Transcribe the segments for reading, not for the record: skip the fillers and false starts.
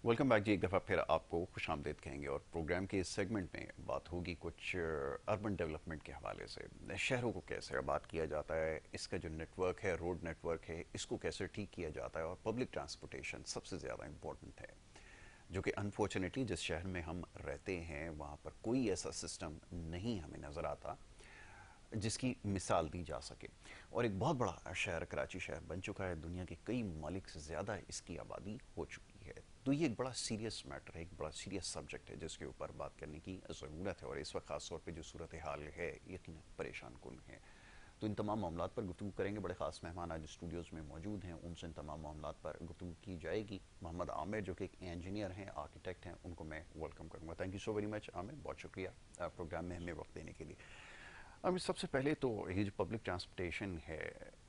Welcome back जी। एक दफ़ा फिर आपको खुशामदीद कहेंगे और प्रोग्राम के इस सेगमेंट में बात होगी कुछ अर्बन डेवलपमेंट के हवाले से। शहरों को कैसे आबाद किया जाता है, इसका जो नेटवर्क है, रोड नेटवर्क है, इसको कैसे ठीक किया जाता है, और पब्लिक ट्रांसपोर्टेशन सबसे ज़्यादा इम्पोर्टेंट है, जो कि अनफॉर्चुनेटली जिस शहर में हम रहते हैं वहाँ पर कोई ऐसा सिस्टम नहीं हमें नज़र आता जिसकी मिसाल दी जा सके। और एक बहुत बड़ा शहर कराची शहर बन चुका है, दुनिया के कई ममालिक से ज़्यादा इसकी आबादी हो चुकी है। तो ये एक बड़ा सीरियस मैटर है, एक बड़ा सीरियस सब्जेक्ट है जिसके ऊपर बात करने की ज़रूरत है। और इस वक्त ख़ास तौर पे जो सूरत हाल है यकीनन परेशान कुन है। तो इन तमाम मामलों पर गुफ्तगू करेंगे। बड़े ख़ास मेहमान आज स्टूडियोज़ में मौजूद हैं, उनसे इन तमाम मामलों पर गुफ्तगू की जाएगी। मोहम्मद आमिर जो कि एक इंजीनियर हैं, आर्किटेक्ट हैं, उनको मैं वेलकम करूँगा। Thank you so very much Aamir, बहुत शुक्रिया प्रोग्राम में हमें वक्त देने के लिए। अब सबसे पहले तो ये जो पब्लिक ट्रांसपोर्टेशन है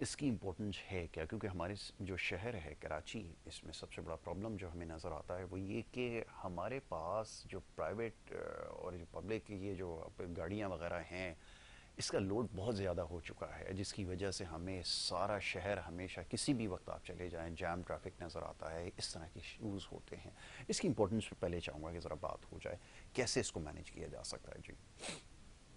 इसकी इम्पोर्टेंस है क्या, क्योंकि हमारे जो शहर है कराची, इसमें सबसे बड़ा प्रॉब्लम जो हमें नज़र आता है वो ये कि हमारे पास जो प्राइवेट और जो पब्लिक ये जो गाड़ियाँ वगैरह हैं इसका लोड बहुत ज़्यादा हो चुका है, जिसकी वजह से हमें सारा शहर हमेशा किसी भी वक्त आप चले जाएं जैम ट्रैफिक नज़र आता है, इस तरह के इशूज़ होते हैं। इसकी इम्पोर्टेंस पे पहले चाहूँगा कि ज़रा बात हो जाए कैसे इसको मैनेज किया जा सकता है जी।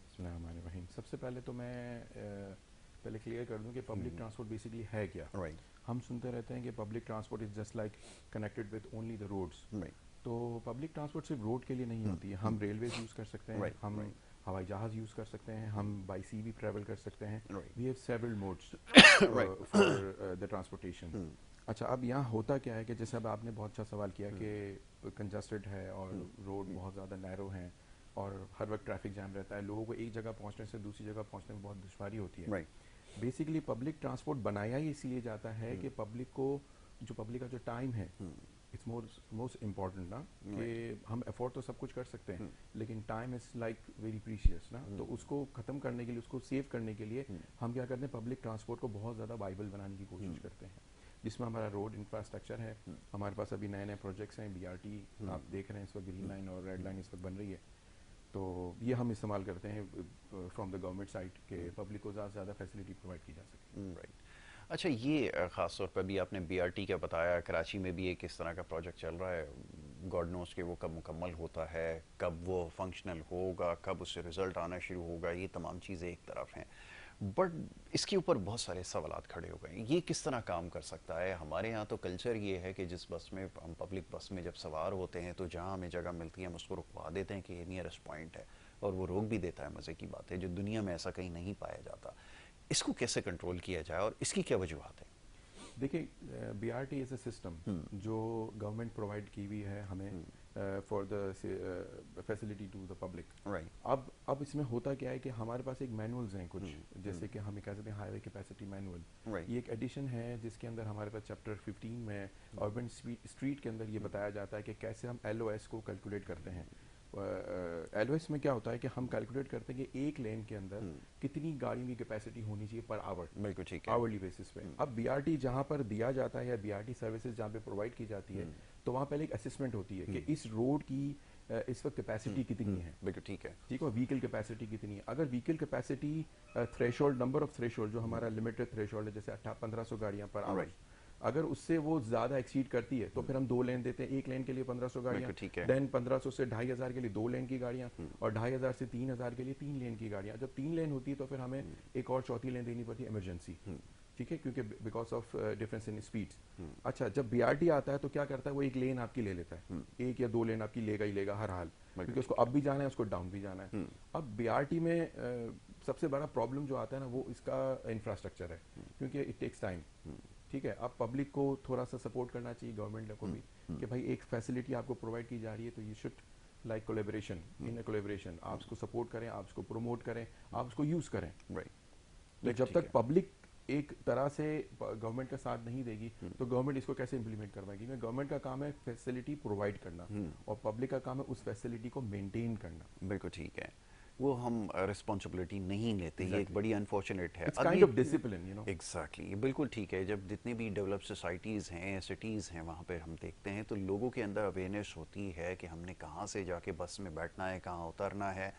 बिस्मिल्लाहिर्रहमानिर्रहीम। सबसे पहले तो मैं पहले क्लियर कर दूं कि पब्लिक ट्रांसपोर्ट बेसिकली है क्या। राइट। हम सुनते रहते हैं कि public transport is just like connected with only the roads. Right. तो पब्लिक ट्रांसपोर्ट सिर्फ रोड के लिए नहीं होती है। हम रेलवेज यूज़ कर सकते हैं, राइट। हम राइट। हवाई जहाज़ यूज़ कर सकते हैं, हम बाई सी भी ट्रैवल कर सकते हैं। Right. We have several modes right. For the transportation. अच्छा, अब यहाँ होता क्या है कि जैसे अब आपने बहुत अच्छा सवाल किया कि कंजस्टेड है और रोड बहुत ज़्यादा नैरो हैं और हर वक्त ट्रैफिक जैम रहता है, लोगों को एक जगह पहुंचने से दूसरी जगह पहुंचने में बहुत दुश्वारी होती है। राइट। बेसिकली पब्लिक ट्रांसपोर्ट बनाया ही इसलिए जाता है कि पब्लिक को पब्लिक का जो टाइम है, इट्स मोस्ट इम्पॉर्टेंट ना, कि हम अफोर्ड तो सब कुछ कर सकते हैं लेकिन time is like very precious ना। तो उसको ख़त्म करने के लिए, उसको सेव करने के लिए हम क्या करते हैं, पब्लिक ट्रांसपोर्ट को बहुत ज़्यादा वाइबल बनाने की कोशिश करते हैं, जिसमें हमारा रोड इंफ्रास्ट्रक्चर है। हमारे पास अभी नए नए प्रोजेक्ट्स हैं, BRT आप देख रहे हैं इस वक्त, ग्रीन लाइन और रेड लाइन इस वक्त बन रही है। तो ये हम इस्तेमाल करते हैं फ्रॉम द गवर्नमेंट साइड के पब्लिक को ज़्यादा से ज़्यादा फैसिलिटी प्रोवाइड की जा सके। राइट। अच्छा, ये ख़ास तौर पर भी आपने BRT का बताया, कराची में भी एक इस तरह का प्रोजेक्ट चल रहा है। गॉड नोस के वो कब मुकम्मल होता है, कब वो फंक्शनल होगा, कब उससे रिज़ल्ट आना शुरू होगा, ये तमाम चीज़ें एक तरफ हैं, बट इसके ऊपर बहुत सारे सवालात खड़े हो गए। ये किस तरह काम कर सकता है? हमारे यहाँ तो कल्चर ये है कि जिस बस में हम पब्लिक बस में जब सवार होते हैं तो जहाँ हमें जगह मिलती है हम उसको रुकवा देते हैं कि ये नियरेस्ट पॉइंट है, और वो रोक भी देता है। मज़े की बात है, जो दुनिया में ऐसा कहीं नहीं पाया जाता। इसको कैसे कंट्रोल किया जाए और इसकी क्या वजूहत है? देखिए, BRT इज़ अ सिस्टम जो गवर्नमेंट प्रोवाइड की हुई है हमें for the facility to the public. Right. अब इसमें होता क्या है कि हमारे पास एक मैनुअल्स हैं कुछ, जैसे कि हम कह सकते हैं हाईवे कैपेसिटी मैनुअल। राइट। ये एक एडिशन है जिसके अंदर हमारे पास चैप्टर 15 में अर्बन स्ट्रीट के अंदर ये बताया जाता है कि कैसे हम LOS को कैलकुलेट करते हैं। LOS में क्या होता है कि हम कैलकुलेट करते हैं कि एक लेन के अंदर कितनी गाड़ियों की कैपेसिटी होनी चाहिए पर आवर, बिल्कुल ठीक है। आवरली बेसिस पे। अब BRT जहाँ पर दिया जाता है या BRT सर्विसेज जहाँ पे प्रोवाइड की जाती है, तो वहाँ पहले एक असेसमेंट होती है कि इस रोड की इस वक्त कैपेसिटी कितनी है। बिल्कुल ठीक है। ठीक है, व्हीकल कैपेसिटी कितनी है। अगर vehicle capacity threshold, number of threshold जो हमारा लिमिटेड थ्रेशोल्ड है, जैसे 1500 गाड़ियाँ पर आवर, Right. अगर उससे वो ज़्यादा एक्सीड करती है तो फिर हम 2 लेन देते हैं। एक लेन के लिए 1500 गाड़ियाँ, बिल्कुल ठीक है। देन 1500 से 2500 के लिए 2 लेन की गाड़ियाँ, और 2500 से 3000 के लिए 3 लेन की गाड़ियाँ। जब 3 लेन होती है तो फिर हमें एक और चौथी लेन देनी पड़ती है इमरजेंसी। ठीक है, क्योंकि because of difference in speeds. अच्छा, जब BRT आता है तो क्या करता है, वो एक लेन आपकी ले लेता है, एक या 2 लेन आपकी लेगा ही लेगा हर हाल, क्योंकि उसको अप भी जाना है, उसको डाउन भी जाना है। अब BRT में सबसे बड़ा प्रॉब्लम जो आता है ना, वो इसका इंफ्रास्ट्रक्चर है, क्योंकि इट टेक्स टाइम। ठीक है, अब पब्लिक को थोड़ा सा सपोर्ट करना चाहिए, गवर्नमेंट को भी, कि भाई एक फैसिलिटी आपको प्रोवाइड की जा रही है तो you should like collaboration, in a collaboration आप उसको सपोर्ट करें, आप उसको प्रमोट करें, आप उसको यूज़ करें। राइट। तो जब ठीक तक है। पब्लिक एक तरह से गवर्नमेंट का साथ नहीं देगी तो गवर्नमेंट इसको कैसे इंप्लीमेंट करवाएगी। क्योंकि गवर्नमेंट का काम है फैसिलिटी प्रोवाइड करना और पब्लिक का काम है उस फैसिलिटी को मेंटेन करना। बिल्कुल ठीक है। वो हम रिस्पॉन्सिबिलिटी नहीं लेते, ये एक एग्जैक्टली, बड़ी अनफॉर्चुनेट है। इट्स अब काइंड ये ऑफ डिसिप्लिन, एग्जैक्टली बिल्कुल ठीक है। जब जितने भी डेवलप सोसाइटीज़ हैं, सिटीज़ हैं, वहाँ पे हम देखते हैं तो लोगों के अंदर अवेयरनेस होती है कि हमने कहाँ से जाके बस में बैठना है, कहाँ उतरना है,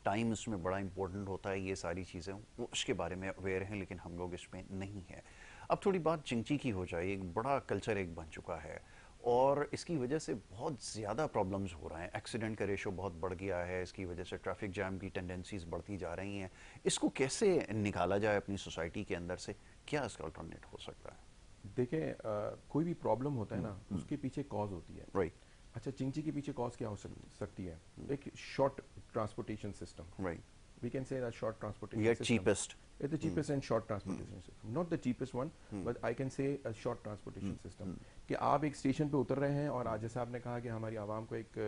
टाइम उसमें बड़ा इंपॉर्टेंट होता है। ये सारी चीज़ें वो उसके बारे में अवेयर हैं, लेकिन हम लोग इसमें नहीं हैं। अब थोड़ी बात चिंची की हो जाए। एक बड़ा कल्चर एक बन चुका है और इसकी वजह से बहुत ज़्यादा प्रॉब्लम्स हो रहे हैं, एक्सीडेंट का रेशो बहुत बढ़ गया है, इसकी वजह से ट्रैफिक जैम की टेंडेंसीज बढ़ती जा रही हैं। इसको कैसे निकाला जाए अपनी सोसाइटी के अंदर से, क्या इसका अल्टरनेट हो सकता है? देखिए कोई भी प्रॉब्लम होता है ना, उसके पीछे कॉज होती है। राइट। अच्छा, चिंची के पीछे कॉज क्या हो सकती है? एक short transportation system. Right. We can say that short transportation या system. Cheapest. It's the cheapest and short transportation system. Not the cheapest one, but I can say a short transportation system. कि आप एक station पे उतर रहे हैं और आज जैसे आपने कहा कि हमारी आवाम को एक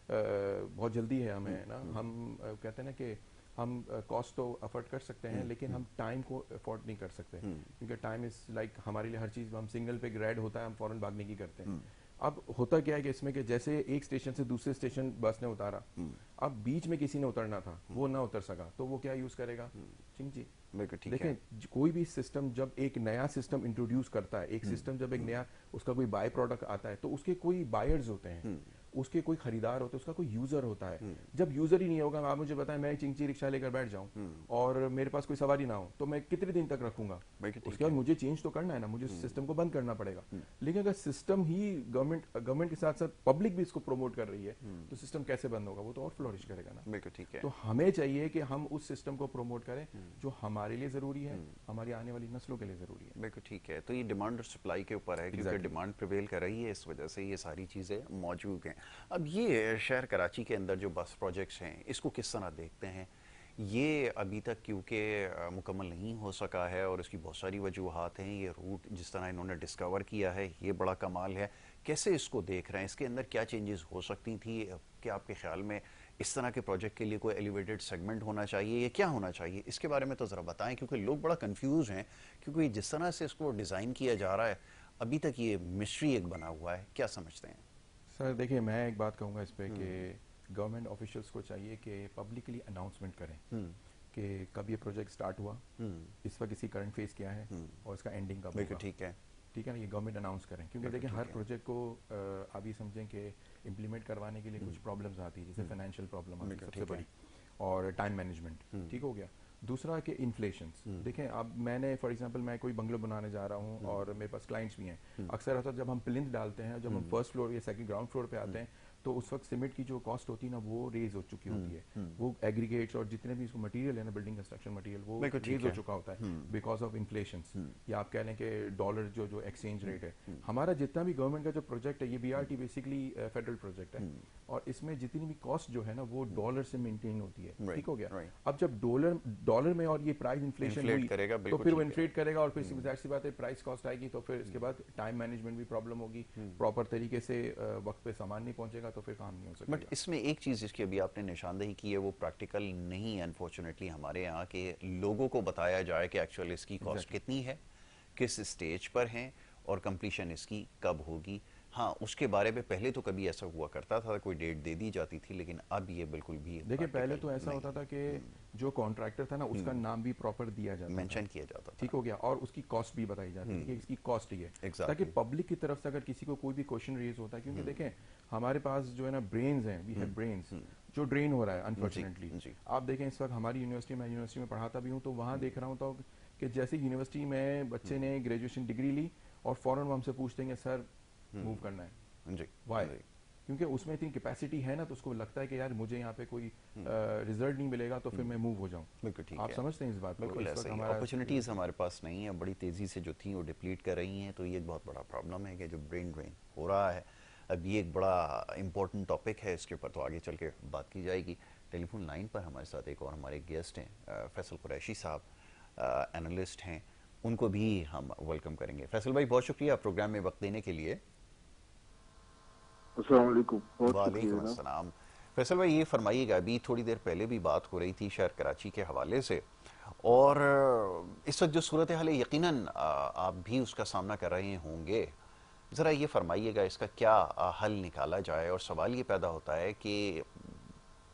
बहुत जल्दी है, हमें ना हम कहते हैं ना कि हम कॉस्ट तो अफोर्ड कर सकते हैं, लेकिन हम टाइम को अफोर्ड नहीं कर सकते, क्योंकि टाइम इज लाइक हमारे लिए हर चीज़, हम सिग्नल पे रेड होता है हम फौरन भागने की करते हैं। अब होता क्या है कि इसमें कि जैसे एक स्टेशन से दूसरे स्टेशन बस ने उतारा, अब बीच में किसी ने उतरना था, वो ना उतर सका, तो वो क्या यूज करेगा? चिंची। बिल्कुल ठीक है। देखें, कोई भी सिस्टम जब एक नया सिस्टम इंट्रोड्यूस करता है, एक सिस्टम जब एक नया उसका कोई बाय प्रोडक्ट आता है, तो उसके कोई बायर्स होते हैं, उसके कोई खरीदार होते हैं, उसका कोई यूजर होता है। जब यूजर ही नहीं होगा, आप मुझे बताएं मैं चिंची रिक्शा लेकर बैठ जाऊं और मेरे पास कोई सवारी ना हो, तो मैं कितने दिन तक रखूंगा? उसके बाद मुझे चेंज तो करना है ना, मुझे सिस्टम को बंद करना पड़ेगा। लेकिन अगर सिस्टम ही गवर्नमेंट के साथ साथ पब्लिक भी इसको प्रमोट कर रही है, तो सिस्टम कैसे बंद होगा? वो तो और फ्लोरिश करेगा ना। बिल्कुल ठीक है। तो हमें चाहिए कि हम उस सिस्टम को प्रमोट करें जो हमारे लिए जरूरी है, हमारी आने वाली नस्लों के लिए जरूरी है। बिल्कुल ठीक है। तो ये डिमांड और सप्लाई के ऊपर है, क्योंकि डिमांड प्रिवेल कर रही है, इस वजह से ये सारी चीज़ें मौजूद हैं। अब ये शहर कराची के अंदर जो बस प्रोजेक्ट्स हैं, इसको किस तरह देखते हैं? ये अभी तक क्योंकि मुकम्मल नहीं हो सका है और इसकी बहुत सारी वजूहात हैं। ये रूट जिस तरह इन्होंने डिस्कवर किया है, ये बड़ा कमाल है। कैसे इसको देख रहे हैं? इसके अंदर क्या चेंजेस हो सकती थी? क्या आपके ख्याल में इस तरह के प्रोजेक्ट के लिए कोई एलिवेटेड सेगमेंट होना चाहिए या क्या होना चाहिए? इसके बारे में तो ज़रा बताएं, क्योंकि लोग बड़ा कंफ्यूज हैं, क्योंकि जिस तरह से इसको डिज़ाइन किया जा रहा है अभी तक ये मिस्ट्री एक बना हुआ है। क्या समझते हैं? सर देखिए, मैं एक बात कहूँगा इस पे कि गवर्नमेंट ऑफिशियल्स को चाहिए कि पब्लिकली अनाउंसमेंट करें कि कब ये प्रोजेक्ट स्टार्ट हुआ, इस वक्त इसकी करंट फेज क्या है और इसका एंडिंग कब होगा। ठीक है। ठीक है ना, ये गवर्नमेंट अनाउंस करें, क्योंकि देखिए हर प्रोजेक्ट को आप ये समझें कि इम्प्लीमेंट करवाने के लिए कुछ प्रॉब्लम्स आती है, जैसे फाइनेंशियल प्रॉब्लम आती है सबसे बड़ी, और टाइम मैनेजमेंट। ठीक हो गया। दूसरा कि इन्फ्लेशन। देखें, अब मैंने फॉर एग्जांपल मैं कोई बंगलो बनाने जा रहा हूँ और मेरे पास क्लाइंट्स भी हैं। अक्सर होता है जब हम प्लिंथ डालते हैं, जब हम फर्स्ट फ्लोर या सेकंड ग्राउंड फ्लोर पे आते हैं, तो उस वक्त सीमेंट की जो कॉस्ट होती है ना, वो रेज हो चुकी होती है। वो एग्रीगेट्स और जितने भी इसको मटेरियल है ना, बिल्डिंग कंस्ट्रक्शन मटेरियल, वो रेज हो चुका होता है बिकॉज ऑफ इन्फ्लेशन, या आप कह लें कि डॉलर जो एक्सचेंज रेट है। हमारा जितना भी गवर्नमेंट का जो प्रोजेक्ट है, ये BRT बेसिकली फेडरल प्रोजेक्ट है, और इसमें जितनी भी कॉस्ट जो है ना, वो डॉलर से मेंटेन होती है। ठीक हो गया। अब जब डॉलर में और ये प्राइस इन्फ्लेशन हुई, तो फिर वो इन्फ्लेट करेगा और फिर जाहिर सी बात है प्राइस कॉस्ट आएगी, तो फिर इसके बाद टाइम मैनेजमेंट भी प्रॉब्लम होगी, प्रॉपर तरीके से वक्त पे सामान नहीं पहुंचेगा, तो फिर काम नहीं हो सकता। बट इसमें एक चीज़ जिसकी अभी आपने निशानदेही की है, वो प्रैक्टिकल नहीं है अनफॉर्चुनेटली हमारे यहाँ के लोगों को बताया जाए कि एक्चुअली इसकी कॉस्ट कितनी है, किस स्टेज पर हैं और कंप्लीशन इसकी कब होगी। हाँ, उसके बारे में पहले तो कभी ऐसा हुआ करता था, कोई डेट दे दी जाती थी, लेकिन अब ये बिल्कुल भी देखिए पहले तो ऐसा होता था कि जो कॉन्ट्रैक्टर था ना, उसका नाम भी प्रॉपर दिया जाता मेंशन किया जाता था। ठीक हो गया। और उसकी कॉस्ट भी बताई जाती थी कि इसकी कॉस्ट ही है, ताकि पब्लिक की तरफ से अगर किसी को कोई भी क्वेश्चन रेज होता है, क्योंकि देखें हमारे पास जो है ना ब्रेन्स हैं, वी हैव ब्रेन्स, जो ड्रेन हो रहा है अनफॉर्चुनेटली। आप देखें इस वक्त हमारी यूनिवर्सिटी, मैं यूनिवर्सिटी में पढ़ाता भी हूँ, तो वहाँ देख रहा हूँ तो कि जैसे यूनिवर्सिटी में बच्चे ने ग्रेजुएशन डिग्री ली और फौरन वो हमसे पूछते हैं सर मूव करना है। वाई? क्योंकि उसमें इतनी कैपेसिटी है ना, तो उसको लगता है कि यार मुझे यहाँ पे कोई रिजल्ट नहीं मिलेगा, तो फिर मैं मूव हो जाऊँ। बिल्कुल ठीक आप है। समझते हैं इस बात को? बिल्कुल ऐसा ही, अपॉर्चुनिटीज़ हमारे पास नहीं है, बड़ी तेज़ी से जो थी वो डिप्लीट कर रही हैं, तो ये एक बहुत बड़ा प्रॉब्लम है कि जो ब्रेन ड्रेन हो रहा है। अब ये एक बड़ा इंपॉर्टेंट टॉपिक है, इसके ऊपर तो आगे चल के बात की जाएगी। टेलीफोन लाइन पर हमारे साथ एक और हमारे गेस्ट हैं, फैसल कुरैशी साहब, एनालिस्ट हैं, उनको भी हम वेलकम करेंगे। फैसल भाई, बहुत शुक्रिया प्रोग्राम में वक्त देने के लिए। वालेकुम अस्सलाम। फैसल भाई, ये फरमाइएगा, अभी थोड़ी देर पहले भी बात हो रही थी शहर कराची के हवाले से, और इस वक्त जो सूरत हाल है, यकीनन आप भी उसका सामना कर रहे होंगे। ज़रा ये फरमाइएगा इसका क्या हल निकाला जाए। और सवाल ये पैदा होता है कि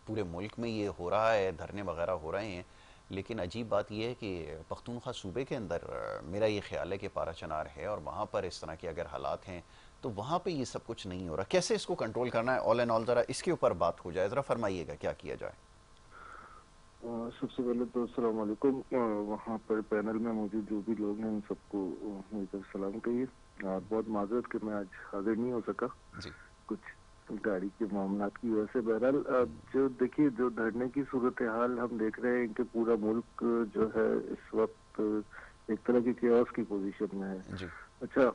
पूरे मुल्क में ये हो रहा है, धरने वगैरह हो रहे हैं, लेकिन अजीब बात यह है कि पख्तूनख्वा सूबे के अंदर मेरा ये ख्याल है कि पाराचनार है, और वहाँ पर इस तरह के अगर हालात हैं तो वहाँ पे ये सब कुछ नहीं हो रहा। कैसे इसको कंट्रोल करना है, ऑल एंड ऑल ज़रा इसके ऊपर बात हो जाए, ज़रा फरमाइएगा क्या किया जाए। सबसे पहले तो अस्सलाम वालेकुम। वहाँ पर पैनल में मौजूद जो भी लोग हैं उन सबको मेरी तरफ सलाम कहिए। और बहुत माजरत कि मैं आज हाजिर नहीं हो सका, जी। कुछ गाड़ी के मामलात की वजह से। बहरहाल जो देखिए, जो धरने की सूरत हाल हम देख रहे हैं कि पूरा मुल्क जो है इस वक्त एक तरह की केओस की पोजीशन में है। जी। अच्छा,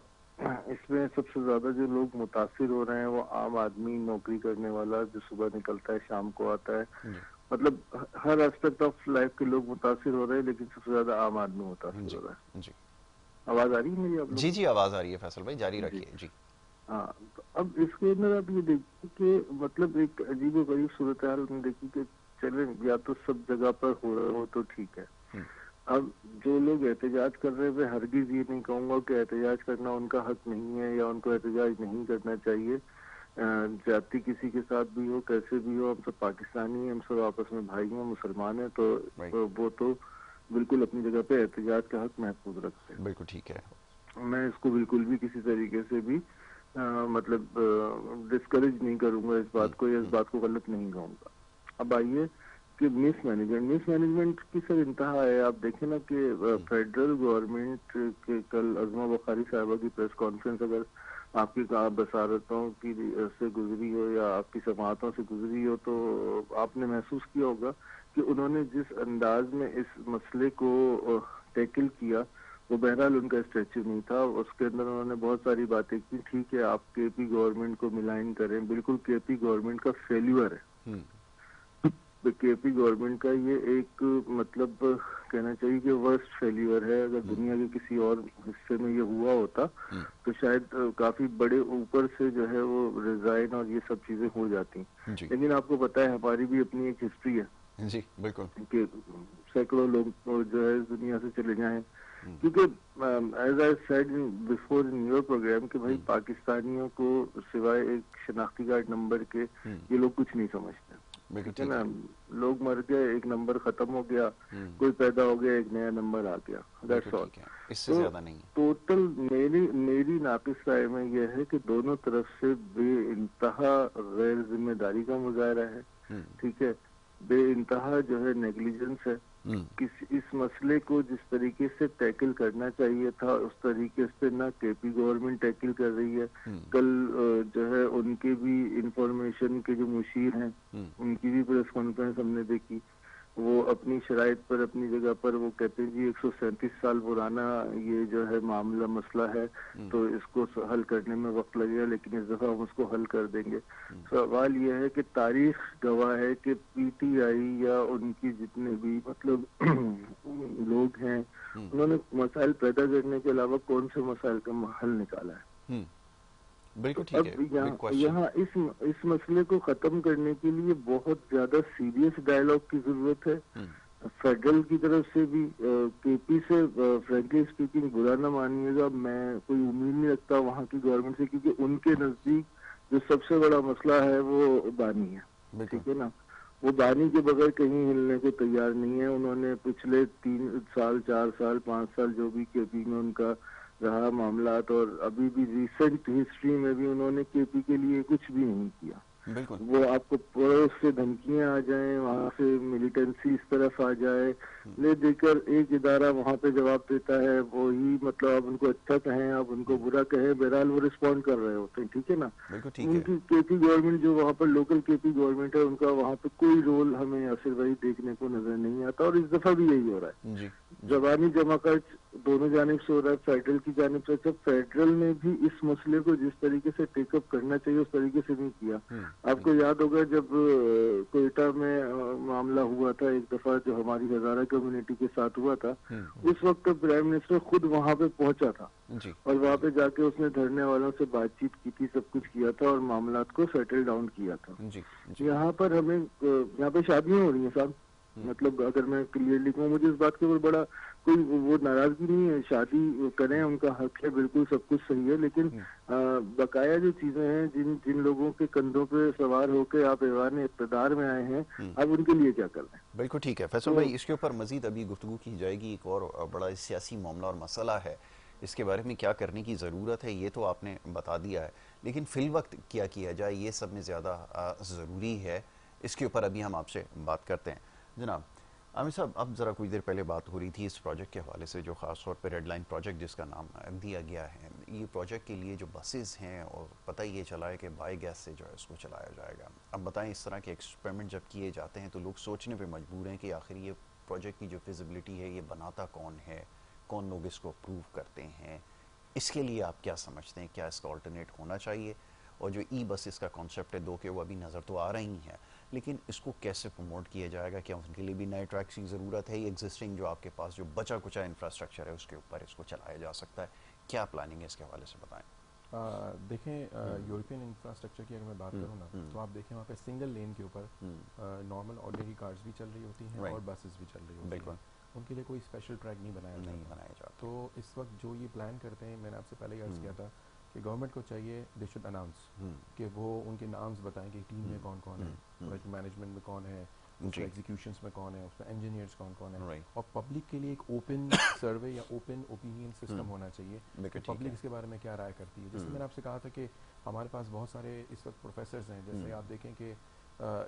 इसमें सबसे ज्यादा जो लोग मुतासिर हो रहे हैं वो आम आदमी, नौकरी करने वाला जो सुबह निकलता है शाम को आता है। जी। मतलब हर एस्पेक्ट ऑफ लाइफ के लोग मुतासिर हो रहे हैं, लेकिन सबसे ज्यादा आम आदमी मुतासिर जी। हो रहा है। जी। आवाज आ रही है मेरी आप जी। लोगों जी, आवाज़ आ रही है फैसल भाई, जारी को? जी। रखिए। जी। हाँ, तो अब इसके अंदर आप ये देखिए कि मतलब एक अजीब गरीब सूरत हाल में देखिए कि चले, या तो सब जगह पर हो रहा हो तो ठीक है। हम्म। अब जो लोग एहतजाज कर रहे हैं, मैं हरगिज ये नहीं कहूंगा कि एहतजाज करना उनका हक नहीं है या उनको एहतजाज नहीं करना चाहिए। जाति किसी के साथ भी हो, कैसे भी हो, हम सब पाकिस्तानी हैं, हम सब आपस में भाई हैं, मुसलमान हैं, तो राइट। वो तो बिल्कुल अपनी जगह पे एहतजाज का हक महफूज रखते हैं। बिल्कुल ठीक है। मैं इसको बिल्कुल भी किसी तरीके से भी मतलब डिस्करेज नहीं करूंगा इस बात को, या इस बात को गलत नहीं कहूंगा। अब आइए कि मिस मैनेजमेंट की सर इंतहा है। आप देखें ना कि फेडरल गवर्नमेंट के कल अज़मा बुखारी साहिबा की प्रेस कॉन्फ्रेंस अगर आपकी बसारतों की से गुजरी हो या आपकी समातों से गुजरी हो, तो आपने महसूस किया होगा कि उन्होंने जिस अंदाज में इस मसले को टैकल किया, वो बहरहाल उनका स्ट्रेचर नहीं था। उसके अंदर उन्होंने बहुत सारी बातें की। ठीक है, आप केपी गवर्नमेंट को मिलाइन करें, बिल्कुल केपी गवर्नमेंट का फेल्यूर है। हम्म। तो केपी गवर्नमेंट का ये एक मतलब कहना चाहिए कि वर्स्ट फेल्यूर है। अगर दुनिया के किसी और हिस्से में ये हुआ होता तो शायद काफी बड़े ऊपर से जो है वो रिजाइन और ये सब चीजें हो जाती। जी। लेकिन आपको पता है हमारी भी अपनी एक हिस्ट्री है जी। बिल्कुल। कि सैकड़ों लोग जो है इस दुनिया से चले जाएं, क्योंकि as I said before in your programme कि भाई पाकिस्तानियों को सिवाय एक शनाख्ती कार्ड नंबर के ये लोग कुछ नहीं समझते। बिल्कुल ठीक है ठीक ना, है। लोग मर गए, एक नंबर खत्म हो गया, कोई पैदा हो गया, एक नया नंबर आ गया, दैट्स बिल्कुल ऑल। ठीक है, इससे तो ज्यादा नहीं है। टोटल मेरी मेरी नाकिस राय में यह है कि दोनों तरफ से बेइंतहा गैर जिम्मेदारी का मुजाहरा है। ठीक है, बेइंतहा जो है नेग्लिजेंस है। इस मसले को जिस तरीके से टैकल करना चाहिए था उस तरीके से ना केपी गवर्नमेंट टैकल कर रही है। कल जो है उनके भी इंफॉर्मेशन के जो मुशीर हैं उनकी भी प्रेस कॉन्फ्रेंस हमने देखी। वो अपनी शराइत पर, अपनी जगह पर वो कहते हैं जी 137 साल पुराना ये जो है मामला मसला है, तो इसको हल करने में वक्त लगेगा, लेकिन इस दफा हम उसको हल कर देंगे। सवाल यह है कि तारीख गवाह है कि पीटीआई या उनकी जितने भी मतलब लोग हैं उन्होंने मसाइल पैदा करने के अलावा कौन से मसाइल का हल निकाला है। बिल्कुल तो ठीक है। अब बिग क्वेश्चन। यहाँ इस मसले को खत्म करने के लिए बहुत ज्यादा सीरियस डायलॉग की जरूरत है। फेडरल की तरफ से भी केपी से फ्रैंकली स्पीकिंग बुरा ना मानिएगा, मैं कोई उम्मीद नहीं रखता वहाँ की गवर्नमेंट से, क्योंकि उनके नजदीक जो सबसे बड़ा मसला है वो बानी है। ठीक है ना, वो बानी के बगैर कहीं हिलने को तैयार नहीं है। उन्होंने पिछले 3 साल 4 साल 5 साल जो भी केपी में उनका रहा मामलात, और अभी भी रिसेंट हिस्ट्री में भी उन्होंने केपी के लिए कुछ भी नहीं किया। बिल्कुल। वो आपको पड़ोस से धमकियां आ जाएं, वहां से मिलिटेंसी इस तरफ आ जाए, ले देकर एक इदारा वहां पे जवाब देता है, वो ही मतलब आप उनको अच्छा कहें आप उनको बुरा कहें, बहरहाल वो रिस्पॉन्ड कर रहे होते हैं। ठीक है ना, बिल्कुल ठीक है। उनकी केपी गवर्नमेंट जो वहाँ पर लोकल केपी गवर्नमेंट है उनका वहाँ पे कोई रोल हमें असर वही देखने को नजर नहीं आता, और इस दफा भी यही हो रहा है। जी। जबानी जमा खर्च दोनों जानिब से हो रहा है, फेडरल की जानिब से। जब फेडरल ने भी इस मसले को जिस तरीके से टेकअप करना चाहिए उस तरीके से नहीं किया। आपको याद होगा जब कोयटा में मामला हुआ था एक दफा जो हमारी हजारा कम्युनिटी के साथ हुआ था, उस वक्त प्राइम मिनिस्टर खुद वहां पे पहुंचा था जी। और वहां पे जाके उसने धरने वालों से बातचीत की थी, सब कुछ किया था और मामलात को सेटल डाउन किया था। जी। यहाँ पर हमें यहाँ पे शादियां हो रही हैं साहब, मतलब अगर मैं क्लियरली कहूँ, मुझे इस बात के ऊपर बड़ा कोई वो नाराजगी नहीं है, शादी करें उनका हक है, बिल्कुल सब कुछ सही है, लेकिन बकाया जो चीजें हैं जिन जिन लोगों के कंधों पे सवार होकर आप ऐवान इक़्तिदार में आए हैं, अब उनके लिए क्या कर रहे हैं। बिल्कुल ठीक है फैसल भाई, इसके ऊपर मजीद अभी गुफ्तगू की जाएगी। एक और बड़ा सियासी मामला और मसला है, इसके बारे में क्या करने की ज़रूरत है ये तो आपने बता दिया है, लेकिन फिल वक्त क्या किया जाए ये सब में ज़्यादा ज़रूरी है। इसके ऊपर अभी हम आपसे बात करते हैं। जनाब, आमिर साहब, अब ज़रा कुछ देर पहले बात हो रही थी इस प्रोजेक्ट के हवाले से, जो ख़ास तौर पे रेड लाइन प्रोजेक्ट जिसका नाम दिया गया है, ये प्रोजेक्ट के लिए जो बसेस हैं, और पता ये चला है कि बायो गैस से जो है इसको चलाया जाएगा। अब बताएं, इस तरह के एक्सपेरिमेंट जब किए जाते हैं तो लोग सोचने पे मजबूर हैं कि आखिर ये प्रोजेक्ट की जो फिजिबिलिटी है, ये बनाता कौन है, कौन लोग इसको अप्रूव करते हैं, इसके लिए आप क्या समझते हैं, क्या इसका ऑल्टरनेट होना चाहिए? और जो ई बसेस का कॉन्सेप्ट है, दो के वो अभी नज़र तो आ रही हैं, लेकिन इसको कैसे प्रमोट किया जाएगा? क्या उनके लिए भी नए ट्रैक्स की ज़रूरत है? एग्जिस्टिंग जो आपके पास जो बचा कुचा इंफ्रास्ट्रक्चर है उसके ऊपर इसको चलाया जा सकता है? क्या प्लानिंग है इसके हवाले से बताएं। देखें, यूरोपियन इंफ्रास्ट्रक्चर की अगर मैं बात करूँ ना, तो आप देखें वहाँ पे सिंगल लेन के ऊपर नॉर्मल ऑर्डिनरी कार्स भी चल रही होती हैं और बसेस भी चल रही होती बिल्कुल। हैं। उनके लिए कोई स्पेशल ट्रैक नहीं बनाया जाता। तो इस वक्त जो ये प्लान करते हैं, मैंने आपसे पहले ही अर्ज़ किया था कि गवर्नमेंट को चाहिए दे शुड अनाउंस कि वो उनके नाम्स बताएं कि टीम में कौन कौन है, प्रोजेक्ट मैनेजमेंट में कौन है, उसमें एग्जीक्यूशंस में कौन है, उसमें इंजीनियर्स कौन कौन है, और पब्लिक के लिए एक ओपन सर्वे या ओपन ओपिनियन सिस्टम होना चाहिए कि पब्लिक इसके बारे में क्या राय करती है। जैसे मैंने आपसे कहा था कि हमारे पास बहुत सारे इस वक्त प्रोफेसर्स हैं, जैसे आप देखें कि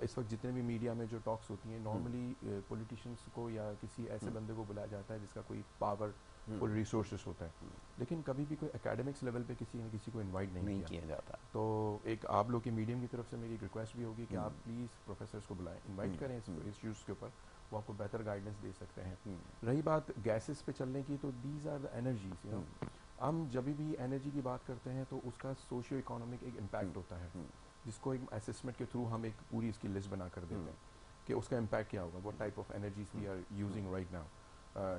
इस वक्त जितने भी मीडिया में जो टॉक्स होती हैं, नॉर्मली पॉलिटिशियंस को या किसी ऐसे बंदे को बुलाया जाता है जिसका कोई पावर और रिसोर्सेस होता है, लेकिन कभी भी कोई एकेडमिक्स लेवल पे किसी न किसी को इनवाइट नहीं किया जाता। तो एक आप लोग के मीडियम की तरफ से मेरी एक रिक्वेस्ट भी होगी कि आप प्लीज़ प्रोफेसर्स को बुलाएं, इनवाइट करें इस इश्यूज़ के ऊपर, वो आपको बेहतर गाइडेंस दे सकते हैं। रही बात गैसेस पे चलने की, तो these are the energies, you know, हम जब भी एनर्जी की बात करते हैं तो उसका सोशियो इकोनॉमिक एक इम्पैक्ट होता है, जिसको एक असेसमेंट के थ्रू हम एक पूरी इसकी लिस्ट बना कर देते हैं कि उसका इम्पैक्ट क्या होगा, what type of energies we are using right now.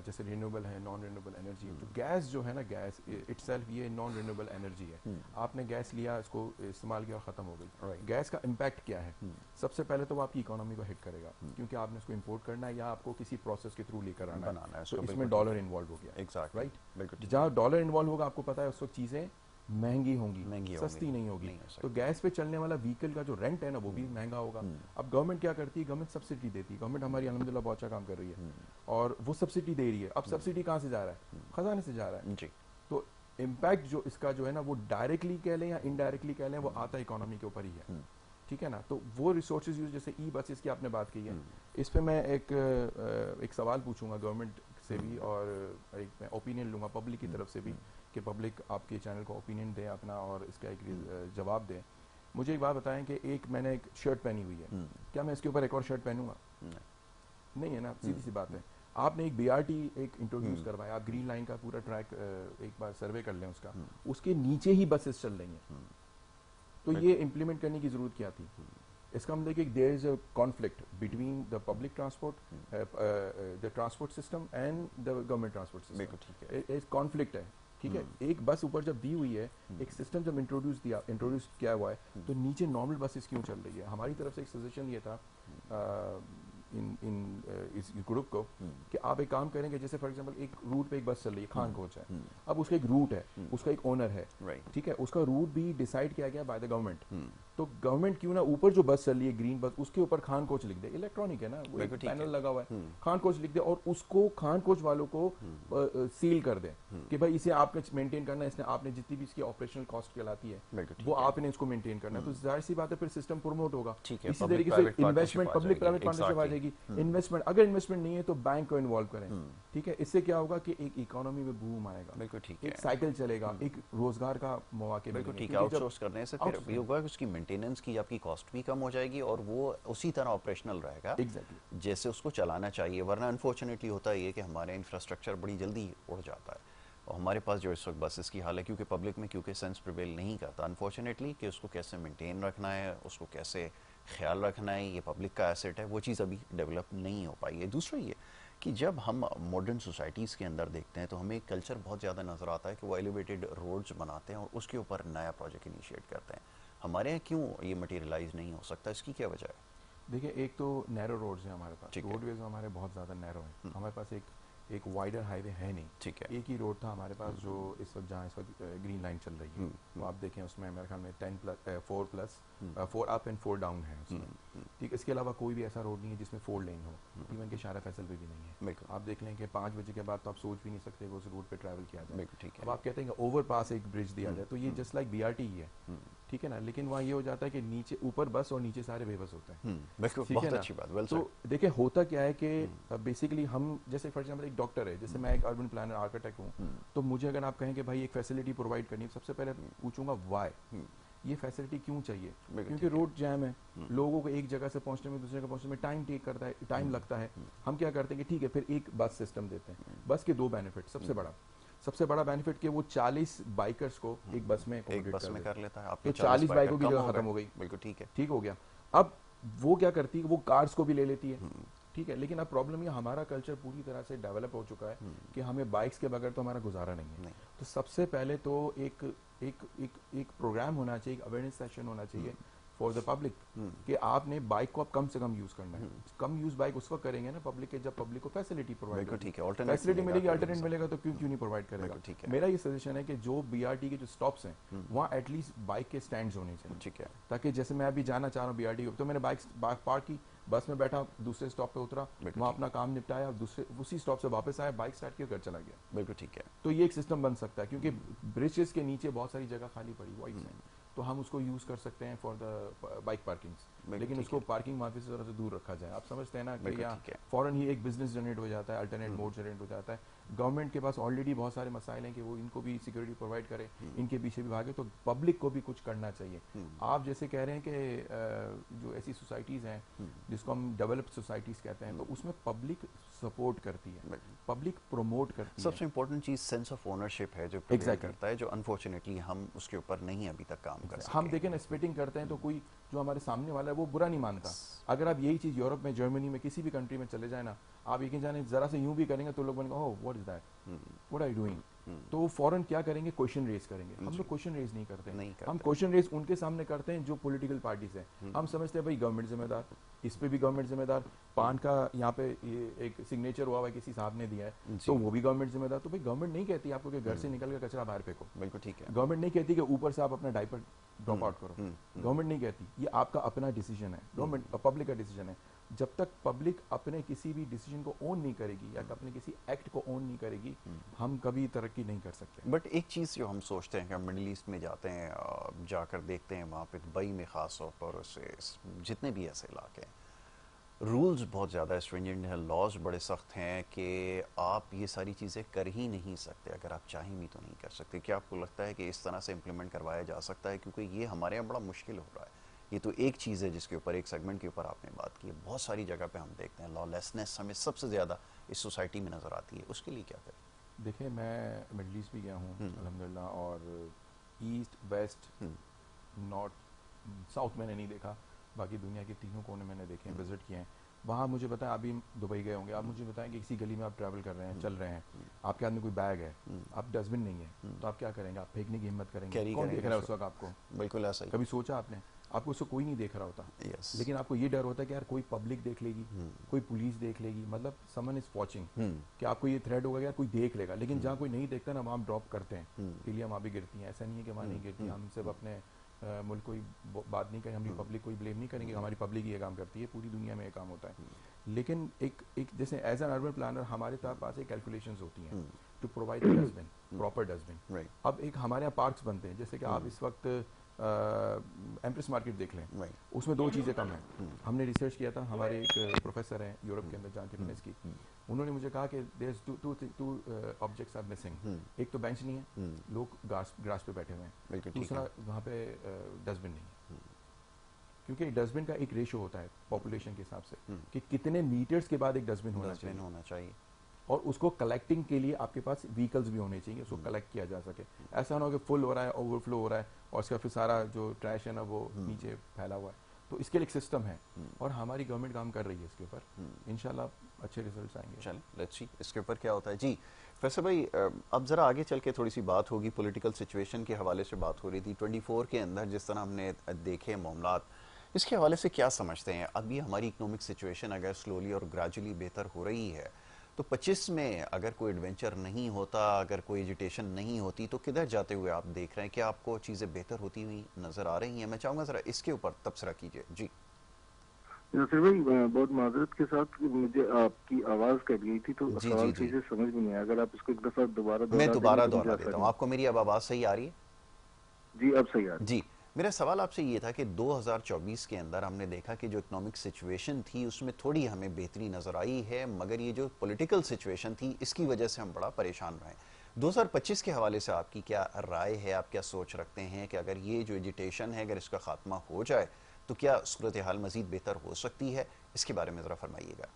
जैसे रिन्यूएबल है, नॉन रिन्यूएबल एनर्जी है। तो गैस जो है ना, गैस इटसेल्फ ये नॉन रिन्यूएबल एनर्जी है। आपने गैस लिया, इसको इस्तेमाल किया और ख़त्म हो गई। गैस का इम्पैक्ट क्या है? सबसे पहले तो वो आपकी इकोनॉमी को हिट करेगा, क्योंकि आपने इसको इंपोर्ट करना है या आपको किसी प्रोसेस के थ्रू लेकर आना है, तो इसमें डॉलर इन्वॉल्व हो गया, राइट। जहाँ डॉलर इन्वॉल्व होगा, आपको पता है उस वक्त चीज़ें महंगी होंगी, सस्ती नहीं होगी। तो गैस पे चलने वाला व्हीकल का जो रेंट है ना, वो भी महंगा होगा। अब गवर्नमेंट क्या करती है? गवर्नमेंट सब्सिडी देती है। गवर्नमेंट हमारी अल्हम्दुलिल्लाह बहुत अच्छा काम कर रही है, और वो सब्सिडी दे रही है। अब सब्सिडी कहाँ से जा रहा है? खजाने से जा रहा है जी। तो इम्पैक्ट जो इसका जो है ना, वो डायरेक्टली कह लें या इनडायरेक्टली कह लें, वो आता है इकोनॉमी के ऊपर ही है, ठीक है ना। तो वो रिसोर्सेज यूज, जैसे ई बसेस की आपने बात की है, इस पर मैं एक सवाल पूछूंगा गवर्नमेंट से भी, और एक मैं ओपिनियन लूँगा पब्लिक की तरफ से भी, कि पब्लिक आपके चैनल को ओपिनियन दें अपना और इसका एक जवाब दें। मुझे एक बात बताएं कि एक मैंने एक शर्ट पहनी हुई है, क्या मैं इसके ऊपर एक और शर्ट पहनूंगा? नहीं है ना, सीधी सी बात है। आपने एक BRT एक इंट्रोड्यूस करवाया, आप ग्रीन लाइन का पूरा ट्रैक एक बार सर्वे कर लें उसका, उसके नीचे ही बसेस चल रही हैं, तो ये इम्प्लीमेंट करने की जरूरत क्या थी? इसका मतलब कि there is a conflict between the public transport, the transport system and the government transport system. ठीक है, एक कॉन्फ्लिक्ट है, ठीक है। एक बस ऊपर जब दी हुई है, एक सिस्टम जब इंट्रोड्यूस किया हुआ है, तो नीचे नॉर्मल बसेस क्यों चल रही है? हमारी तरफ से एक सजेशन ये था इस ग्रुप को कि आप एक काम करेंगे, जैसे फॉर एग्जांपल एक रूट पे एक बस चल रही है, खान कोच है, अब उसका एक रूट है, उसका एक ओनर है, ठीक है, उसका रूट भी डिसाइड किया गया बाय द गवर्नमेंट। तो गवर्नमेंट क्यों ना ऊपर जो बस चल रही है ग्रीन बस, उसके ऊपर खान कोच लिख दे, इलेक्ट्रॉनिक है ना, वो एक पैनल लगा हुआ है, खान कोच लिख दे, और उसको खान कोच वालों को सील कर दे कि भाई इसे आपने मेंटेन करना है, इसने आपने जितनी भी इसकी ऑपरेशनल कॉस्ट कहलाती है वो आपने इसको मेंटेन करना है। तो जाहिर सी बात है फिर सिस्टम प्रमोट होगा। इसी तरीके से इन्वेस्टमेंट, पब्लिक प्राइवेट पार्टनरशिप आ जाएगी। इन्वेस्टमेंट, अगर इन्वेस्टमेंट नहीं है तो बैंक को इन्वॉल्व करें, ठीक है। इससे क्या होगा कि एक इकोनॉमी में बूम आएगा, बिल्कुल ठीक है, एक साइकिल चलेगा, एक रोजगार का मौके, बिल्कुल ठीक है। आउटसोर्स करने से फिर ये होगा कि उसकी मेंटेनेंस की आपकी कॉस्ट भी कम हो जाएगी और वो उसी तरह ऑपरेशनल रहेगा जैसे उसको चलाना चाहिए। वरना अनफॉर्चुनेटली होता है कि हमारे इंफ्रास्ट्रक्चर बड़ी जल्दी उड़ जाता है, और हमारे पास जो इस वक्त बसेस की हाल है, क्योंकि पब्लिक में क्योंकि सेंस प्रिवेल नहीं करता अनफॉर्चुनेटली कि उसको कैसे मेंटेन रखना है, उसको कैसे ख्याल रखना है, ये पब्लिक का एसेट है, वो चीज़ अभी डेवलप नहीं हो पाई है। दूसरा ये कि जब हम मॉडर्न सोसाइटीज़ के अंदर देखते हैं तो हमें एक कल्चर बहुत ज़्यादा नज़र आता है कि वो एलिवेटेड रोड्स बनाते हैं और उसके ऊपर नया प्रोजेक्ट इनिशिएट करते हैं। हमारे यहाँ क्यों ये मटेरियलाइज नहीं हो सकता, इसकी क्या वजह है? देखिए, एक तो नैरो रोड्स हैं हमारे पास, रोडवेज हमारे बहुत ज़्यादा नैरो हैं, हमारे पास एक वाइडर हाईवे है नहीं, ठीक है। एक ही रोड था हमारे पास जो इस वक्त, जहाँ इस वक्त ग्रीन लाइन चल रही है, तो आप देखें उसमें मेरे ख्याल में 4 अप एंड 4 डाउन है उसमें, ठीक। इसके अलावा कोई भी ऐसा रोड नहीं है जिसमें 4 लेन हो, इवन के शारा फैसल पे भी नहीं है। आप देख लें कि 5 बजे के बाद तो आप सोच भी नहीं सकते कि उस रूट पे ट्रैवल किया जाए। अब आप कहते हैं कि ओवर पास एक ब्रिज दिया जाए, तो ये जस्ट लाइक BRT ही है, ठीक है ना, लेकिन वहाँ ये हो जाता है कि नीचे ऊपर बस और नीचे सारे बेबस होते हैं। बिल्कुल, ठीक है बहुत ना। अच्छी बात, वेल तो देखिए होता क्या है कि बेसिकली हम जैसे फॉर एग्जांपल एक डॉक्टर है, जैसे मैं एक अर्बन प्लानर आर्किटेक्ट हूँ, तो मुझे अगर आप कहें कि भाई एक फैसिलिटी प्रोवाइड करनी है, सबसे पहले पूछूंगा वाई, ये फैसिलिटी क्यों चाहिए, क्योंकि रोड जैम है, लोगों को एक जगह से पहुंचने में दूसरे जगह पहुंचने में टाइम टेक करता है, टाइम लगता है। हम क्या करते हैं कि ठीक है फिर एक बस सिस्टम देते हैं। बस के दो बेनिफिट, सबसे बड़ा बेनिफिट कि वो 40 बाइकर्स को एक बस में एक accommodate बस में कर लेता है, तो आपके 40 बाइकर बाइकों की कम जगह हो खत्म गए। हो गई, बिल्कुल ठीक है। ठीक हो गया। अब वो क्या करती है, वो कार्स को भी ले लेती है, ठीक है, लेकिन अब प्रॉब्लम ये हमारा कल्चर पूरी तरह से डेवलप हो चुका है कि हमें बाइक्स के बगैर तो हमारा गुजारा नहीं है। नहीं। तो सबसे पहले तो एक एक एक एक प्रोग्राम होना चाहिए, एक अवेयरनेस सेशन होना चाहिए फॉर द पब्लिक कि आपने बाइक को आप कम से कम यूज करना है। कम यूज बाइक उस वक्त करेंगे ना पब्लिक के, जब पब्लिक को फैसिलिटी प्रोवाइड बिल्कुल होगी। ठीक है, alternate फैसिलिटी मिलेगा, मिलेगी, कोई अल्टरनेट भी मिलेगा, तो क्यों नहीं प्रोवाइड करेगा। बिल्कुल ठीक है। मेरा ये सजेशन है कि जो बीआरटी के जो स्टॉप्स हैं वहाँ एटलीस्ट बाइक के स्टैंड्स होने चाहिए, ठीक है। ताकि जैसे मैं अभी जाना चाह रहा हूँ बीआरटी तो मैंने बाइक पार्क की, बस में बैठा, दूसरे स्टॉप पे उतरा, वहाँ अपना काम निपटाया, दूसरे उसी स्टॉप से वापस आया, बाइक स्टार्ट किया, घर चला गया। बिल्कुल ठीक है। तो ये एक सिस्टम बन सकता है, क्योंकि ब्रिजेस के नीचे बहुत सारी जगह खाली पड़ी वाइड्स हैं, तो हम उसको यूज कर सकते हैं फॉर द बाइक पार्किंग्स, लेकिन उसको पार्किंग माफी से थोड़ा सा दूर रखा जाए। आप समझते हैं ना कि यहाँ फॉरन ही एक बिजनेस जनरेट हो जाता है, अल्टरनेट मोड जनरेट हो जाता है। गवर्नमेंट के पास ऑलरेडी बहुत सारे मसाइल हैं कि वो इनको भी सिक्योरिटी प्रोवाइड करे, इनके पीछे भी भागे, तो पब्लिक को भी कुछ करना चाहिए। आप जैसे कह रहे हैं कि जो ऐसी सोसाइटीज़ हैं जिसको हम डेवलप्ड सोसाइटीज़ कहते हैं, तो उसमें पब्लिक सपोर्ट करती है, पब्लिक प्रमोट करती है। सबसे इंपॉर्टेंट चीज सेंस ऑफ ओनरशिप है जो करता है, जो अनफॉर्चुनेटली हम उसके ऊपर नहीं अभी तक काम कर सके। हम देखें ना, स्प्लिटिंग करते हैं तो कोई जो हमारे सामने वाला है वो बुरा नहीं मानता। अगर आप यही चीज़ यूरोप में, जर्मनी में, किसी भी कंट्री में चले जाए ना, आप यकीन जाने जरा से यूं भी करेंगे तो लोग बनेंगे oh what is that, what are you doing. तो फौरन क्या करेंगे, क्वेश्चन रेज करेंगे। हम लोग क्वेश्चन रेज नहीं करते, हम क्वेश्चन रेज उनके सामने करते हैं जो पॉलिटिकल पार्टीज हैं। हम समझते हैं भाई गवर्नमेंट जिम्मेदार, इस पे भी गवर्नमेंट जिम्मेदार, पान का यहाँ पे एक सिग्नेचर हुआ है किसी साहब ने दिया है तो वो भी गवर्नमेंट जिम्मेदार। तो भाई गवर्नमेंट नहीं कहती आपको कि घर से निकल कर कचरा बाहर फेंको, बिल्कुल ठीक है। गवर्नमेंट नहीं कहती कि ऊपर से आप अपना डायपर ड्रॉप आउट करो, गवर्नमेंट नहीं कहती, ये आपका अपना डिसीजन है, गवर्नमेंट पब्लिक का डिसीजन है। जब तक पब्लिक अपने किसी भी डिसीजन को ओन नहीं करेगी या अपने किसी एक्ट को ओन नहीं करेगी, हम कभी तरक्की नहीं कर सकते। बट एक चीज़ जो हम सोचते हैं कि हम मिडिल ईस्ट में जाते हैं, जाकर देखते हैं वहाँ पे दुबई में ख़ास तौर पर, उससे जितने भी ऐसे इलाके हैं, रूल्स बहुत ज़्यादा स्ट्रिंजेंट हैं, लॉज बड़े सख्त हैं कि आप ये सारी चीज़ें कर ही नहीं सकते, अगर आप चाहें भी तो नहीं कर सकते। क्या आपको लगता है कि इस तरह से इम्प्लीमेंट करवाया जा सकता है? क्योंकि ये हमारे यहाँ बड़ा मुश्किल हो रहा है। ये तो एक चीज़ है जिसके ऊपर, एक सेगमेंट के ऊपर आपने बात की है, बहुत सारी जगह पे हम देखते हैं लॉलेसनेस हमें सबसे ज़्यादा इस सोसाइटी में नज़र आती है। उसके लिए क्या करें? देखिए मैं मिडिल ईस्ट भी गया हूँ अल्हम्दुलिल्लाह, और ईस्ट, वेस्ट, नॉर्थ, साउथ मैंने नहीं देखा, बाकी दुनिया के तीनों कोने मैंने देखे हैं, विजिट किए हैं। वहाँ मुझे बताएं, अभी दुबई गए होंगे, आप मुझे बताएं कि किसी गली में आप ट्रैवल कर रहे हैं, चल रहे हैं, आपके हाथ में कोई बैग है, आप डस्टबिन नहीं है, तो आप क्या करेंगे? आप फेंकने की हिम्मत करेंगे? कौन देख रहा है उस वक्त आपको? बिल्कुल ऐसा ही। कभी सोचा आपने? आपको उसको कोई नहीं देख रहा होता, लेकिन आपको ये डर होता है कि यार कोई पब्लिक देख लेगी, कोई पुलिस देख लेगी, मतलब समवन इज वॉचिंग, कि आपको ये थ्रेट होगा यार कोई देख लेगा। लेकिन जहाँ कोई नहीं देखता ना, वहाँ हम ड्रॉप करते हैं, पीलियाँ वहाँ भी गिरती हैं। ऐसा नहीं है कि वहाँ नहीं गिरती, हम सिर्फ अपने मुल्क कोई बात नहीं करें, हम भी पब्लिक कोई ब्लेम नहीं करेंगे, हमारी पब्लिक ये काम करती है, पूरी दुनिया में ये काम होता है। लेकिन एक जैसे एज एन अर्बन प्लानर हमारे पास एक कैलकुलेशंस होती हैं to provide dustbin, proper dustbin. अब एक हमारे यहाँ पार्क्स बनते हैं, जैसे कि आप इस वक्त एम्प्रेस मार्केट देख लें, उसमें दो चीज़ें कम हैं। हमने रिसर्च किया था, हमारे एक प्रोफेसर हैं यूरोप के अंदर, जहाँ फिटनेस की, उन्होंने मुझे कहा कि there two objects are missing. एक तो बेंच नहीं है, लोग ग्रास पे बैठे हुए हैं, दूसरा वहाँ पे डस्टबिन नहीं है, क्योंकि डस्टबिन का एक रेशो होता है पॉपुलेशन के हिसाब से कि कितने मीटर्स के बाद एक डस्टबिन होना चाहिए, और उसको कलेक्टिंग के लिए आपके पास व्हीकल्स भी होने चाहिए, उसको कलेक्ट किया जा सके। ऐसा ना हो कि फुल हो रहा है, ओवरफ्लो हो रहा है, और उसका फिर सारा जो ट्रैश है ना वो नीचे फैला हुआ है। तो इसके लिए एक सिस्टम है, और हमारी गवर्नमेंट काम कर रही है इसके ऊपर, इंशाल्लाह अच्छे रिजल्ट्स आएंगे। चलें, लेट्स सी इसके ऊपर क्या होता है। जी फैसल भाई, अब ज़रा आगे चल के थोड़ी सी बात होगी, पॉलिटिकल सिचुएशन के हवाले से बात हो रही थी। 24 के अंदर जिस तरह हमने देखे मामलात, इसके हवाले से क्या समझते हैं? अभी हमारी इकोनॉमिक सिचुएशन अगर स्लोली और ग्रेजुअली बेहतर हो रही है, तो 25 में अगर कोई एडवेंचर नहीं होता, अगर कोई एजुटेशन नहीं होती, तो किधर जाते हुए आप देख रहे हैं? क्या आपको चीज़ें बेहतर होती हुई नज़र आ रही हैं? मैं चाहूँगा ज़रा इसके ऊपर तबसरा कीजिए। जी नासिर भाई, बहुत माजरत के साथ मुझे आपकी आवाज़ कट गई थी, तो सवाल जी से समझ में नहीं आया। अगर आप इसको एक दफ़ा दोबारा मैं दोबारा दोहरा देता हूँ। आपको मेरी अब आवाज़ सही आ रही है? जी अब सही आ रही है। जी मेरा सवाल आपसे ये था कि 2024 के अंदर हमने देखा कि जो इकोनॉमिक सिचुएशन थी उसमें थोड़ी हमें बेहतरी नज़र आई है, मगर ये जो पॉलिटिकल सिचुएशन थी इसकी वजह से हम बड़ा परेशान रहे। 2025 के हवाले से आपकी क्या राय है, आप क्या सोच रखते हैं कि अगर ये जो एजिटेशन है अगर इसका खात्मा हो जाए तो क्या सूरत हाल मज़ीद बेहतर हो सकती है? इसके बारे में ज़रा फरमाइएगा।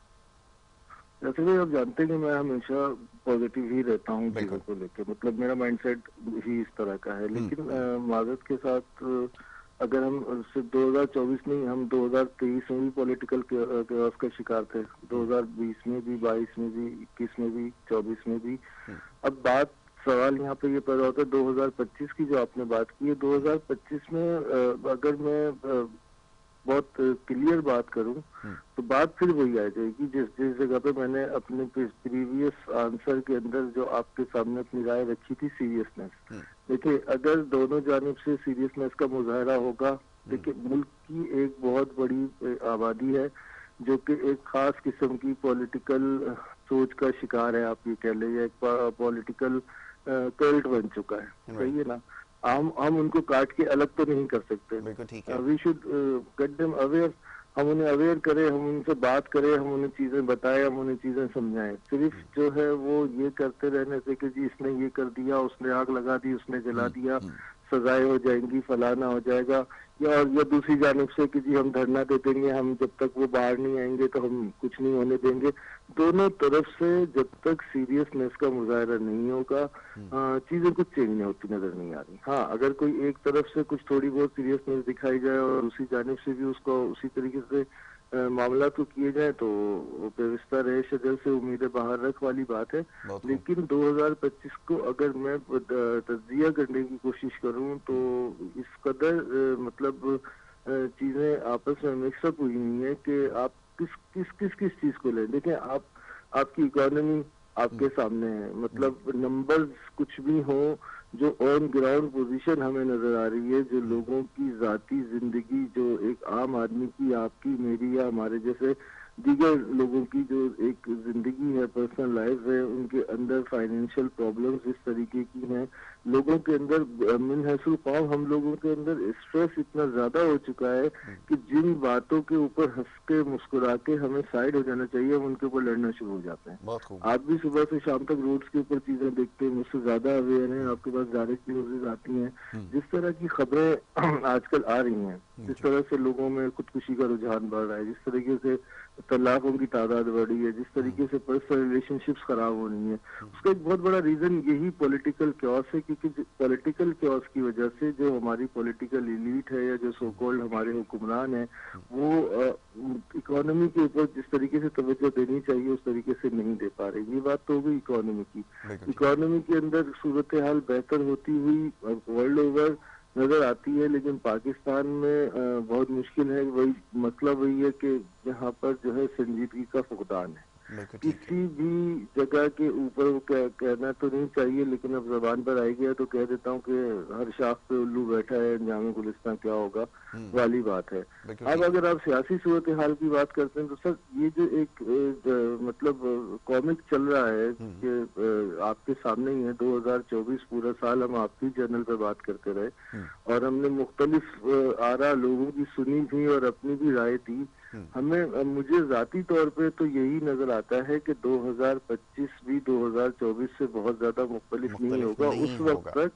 जैसे कि आप जानते हैं कि मैं हमेशा पॉजिटिव ही रहता हूँ चीजों बिल्कुल। को लेकर, मतलब मेरा माइंडसेट ही इस तरह का है। लेकिन माजरत के साथ अगर हम सिर्फ 2024 नहीं, हम 2023 में भी पॉलिटिकल केओस का शिकार थे, 2020 में भी, 22 में भी, 21 में भी, 24 में भी। अब बात सवाल यहाँ पे ये पैदा होता है 2025 की जो आपने बात की है। 2025 में अगर मैं बहुत क्लियर बात करूं तो बात फिर वही आ जाएगी जिस जिस जगह पे मैंने अपने प्रीवियस आंसर के अंदर जो आपके सामने अपनी राय रखी थी, सीरियसनेस। देखिए, अगर दोनों जानिब से सीरियसनेस का मुजाहरा होगा, देखिए मुल्क की एक बहुत बड़ी आबादी है जो कि एक खास किस्म की पॉलिटिकल सोच का शिकार है, आप ये कह लें, एक पॉलिटिकल कल्ट बन चुका है। सही है ना? हम उनको काट के अलग तो नहीं कर सकते। बिल्कुल ठीक है। We should get them aware. हम उन्हें अवेयर करें, हम उनसे बात करें, हम उन्हें चीजें बताएं, हम उन्हें चीजें समझाएं। सिर्फ जो है वो ये करते रहने से कि जी इसने ये कर दिया, उसने आग लगा दी, उसने जला दिया, सजाएं हो जाएंगी, फलाना हो जाएगा, या दूसरी जानिब से कि जी हम धरना दे देंगे, हम जब तक वो बाहर नहीं आएंगे तो हम कुछ नहीं होने देंगे। दोनों तरफ से जब तक सीरियसनेस का मुजाहरा नहीं होगा, चीजें कुछ चेंज होती नजर नहीं आ रही। हाँ, अगर कोई एक तरफ से कुछ थोड़ी बहुत सीरियसनेस दिखाई जाए और दूसरी जानिब से भी उसको उसी तरीके से मामला तो किए जाए तो बेविस्ता रहे शजर से उम्मीदें बाहर रख वाली बात है। लेकिन 2025 को अगर मैं तज्जिया करने की कोशिश करूं तो इस कदर मतलब चीजें आपस में मिक्सअप हुई हुई है कि आप किस चीज को लें। देखें, आपकी इकोनॉमी आपके सामने है, मतलब नंबर्स कुछ भी हो, जो ऑन ग्राउंड पोजीशन हमें नजर आ रही है, जो लोगों की जाती जिंदगी, जो एक आम आदमी की, आपकी, मेरी या हमारे जैसे दीगर लोगों की जो एक जिंदगी है, पर्सनल लाइफ है, उनके अंदर फाइनेंशियल प्रॉब्लम्स इस तरीके की हैं, लोगों के अंदर मिन हैसुल कौम, हम लोगों के अंदर स्ट्रेस इतना ज्यादा हो चुका है कि जिन बातों के ऊपर हंस के मुस्कुरा के हमें साइड हो जाना चाहिए, हम उनके ऊपर लड़ना शुरू हो जाते हैं। आप भी सुबह से शाम तक रोड्स के ऊपर चीजें देखते हैं, मुझसे ज्यादा अवेयर हैं, आपके पास डायरेक्ट न्यूज़ आती हैं, जिस तरह की खबरें आजकल आ रही हैं, जिस तरह से लोगों में खुदकुशी का रुझान बढ़ रहा है, जिस तरीके से तलाकों की तादाद बढ़ी है, जिस तरीके से पर्सनल रिलेशनशिप्स खराब हो रही हैं, उसका एक बहुत बड़ा रीजन यही पॉलिटिकल क्योस है। क्योंकि पॉलिटिकल क्योस की वजह से जो हमारी पॉलिटिकल एलीट है या जो सो कॉल्ड हमारे हुक्मरान है, वो इकोनॉमी के ऊपर जिस तरीके से तवज्जो देनी चाहिए उस तरीके से नहीं दे पा रहे। ये बात तो हो गई इकोनॉमी की। इकोनॉमी के अंदर सूरत हाल बेहतर होती हुई वर्ल्ड ओवर नजर आती है, लेकिन पाकिस्तान में बहुत मुश्किल है। वही मसला वही है कि यहाँ पर जो है संजीदगी का फुकदान है। किसी भी जगह के ऊपर वो कहना तो नहीं चाहिए, लेकिन अब जबान पर आई गया तो कह देता हूँ कि हर शाख पे उल्लू बैठा है, जामे गुलिस्तान क्या होगा वाली बात है। अब अगर आप सियासी सूरत हाल की बात करते हैं तो सर ये जो एक मतलब कॉमिक चल रहा है कि आपके सामने ही है, 2024 पूरा साल हम आपकी चैनल पे बात करते रहे और हमने मुख्तलिफ आरा लोगों की सुनी थी और अपनी भी राय दी। हमें मुझे जाती तौर पे तो यही नजर आता है कि 2025 भी 2024 से बहुत ज्यादा मुख्तलिफ नहीं होगा उस वक्त तक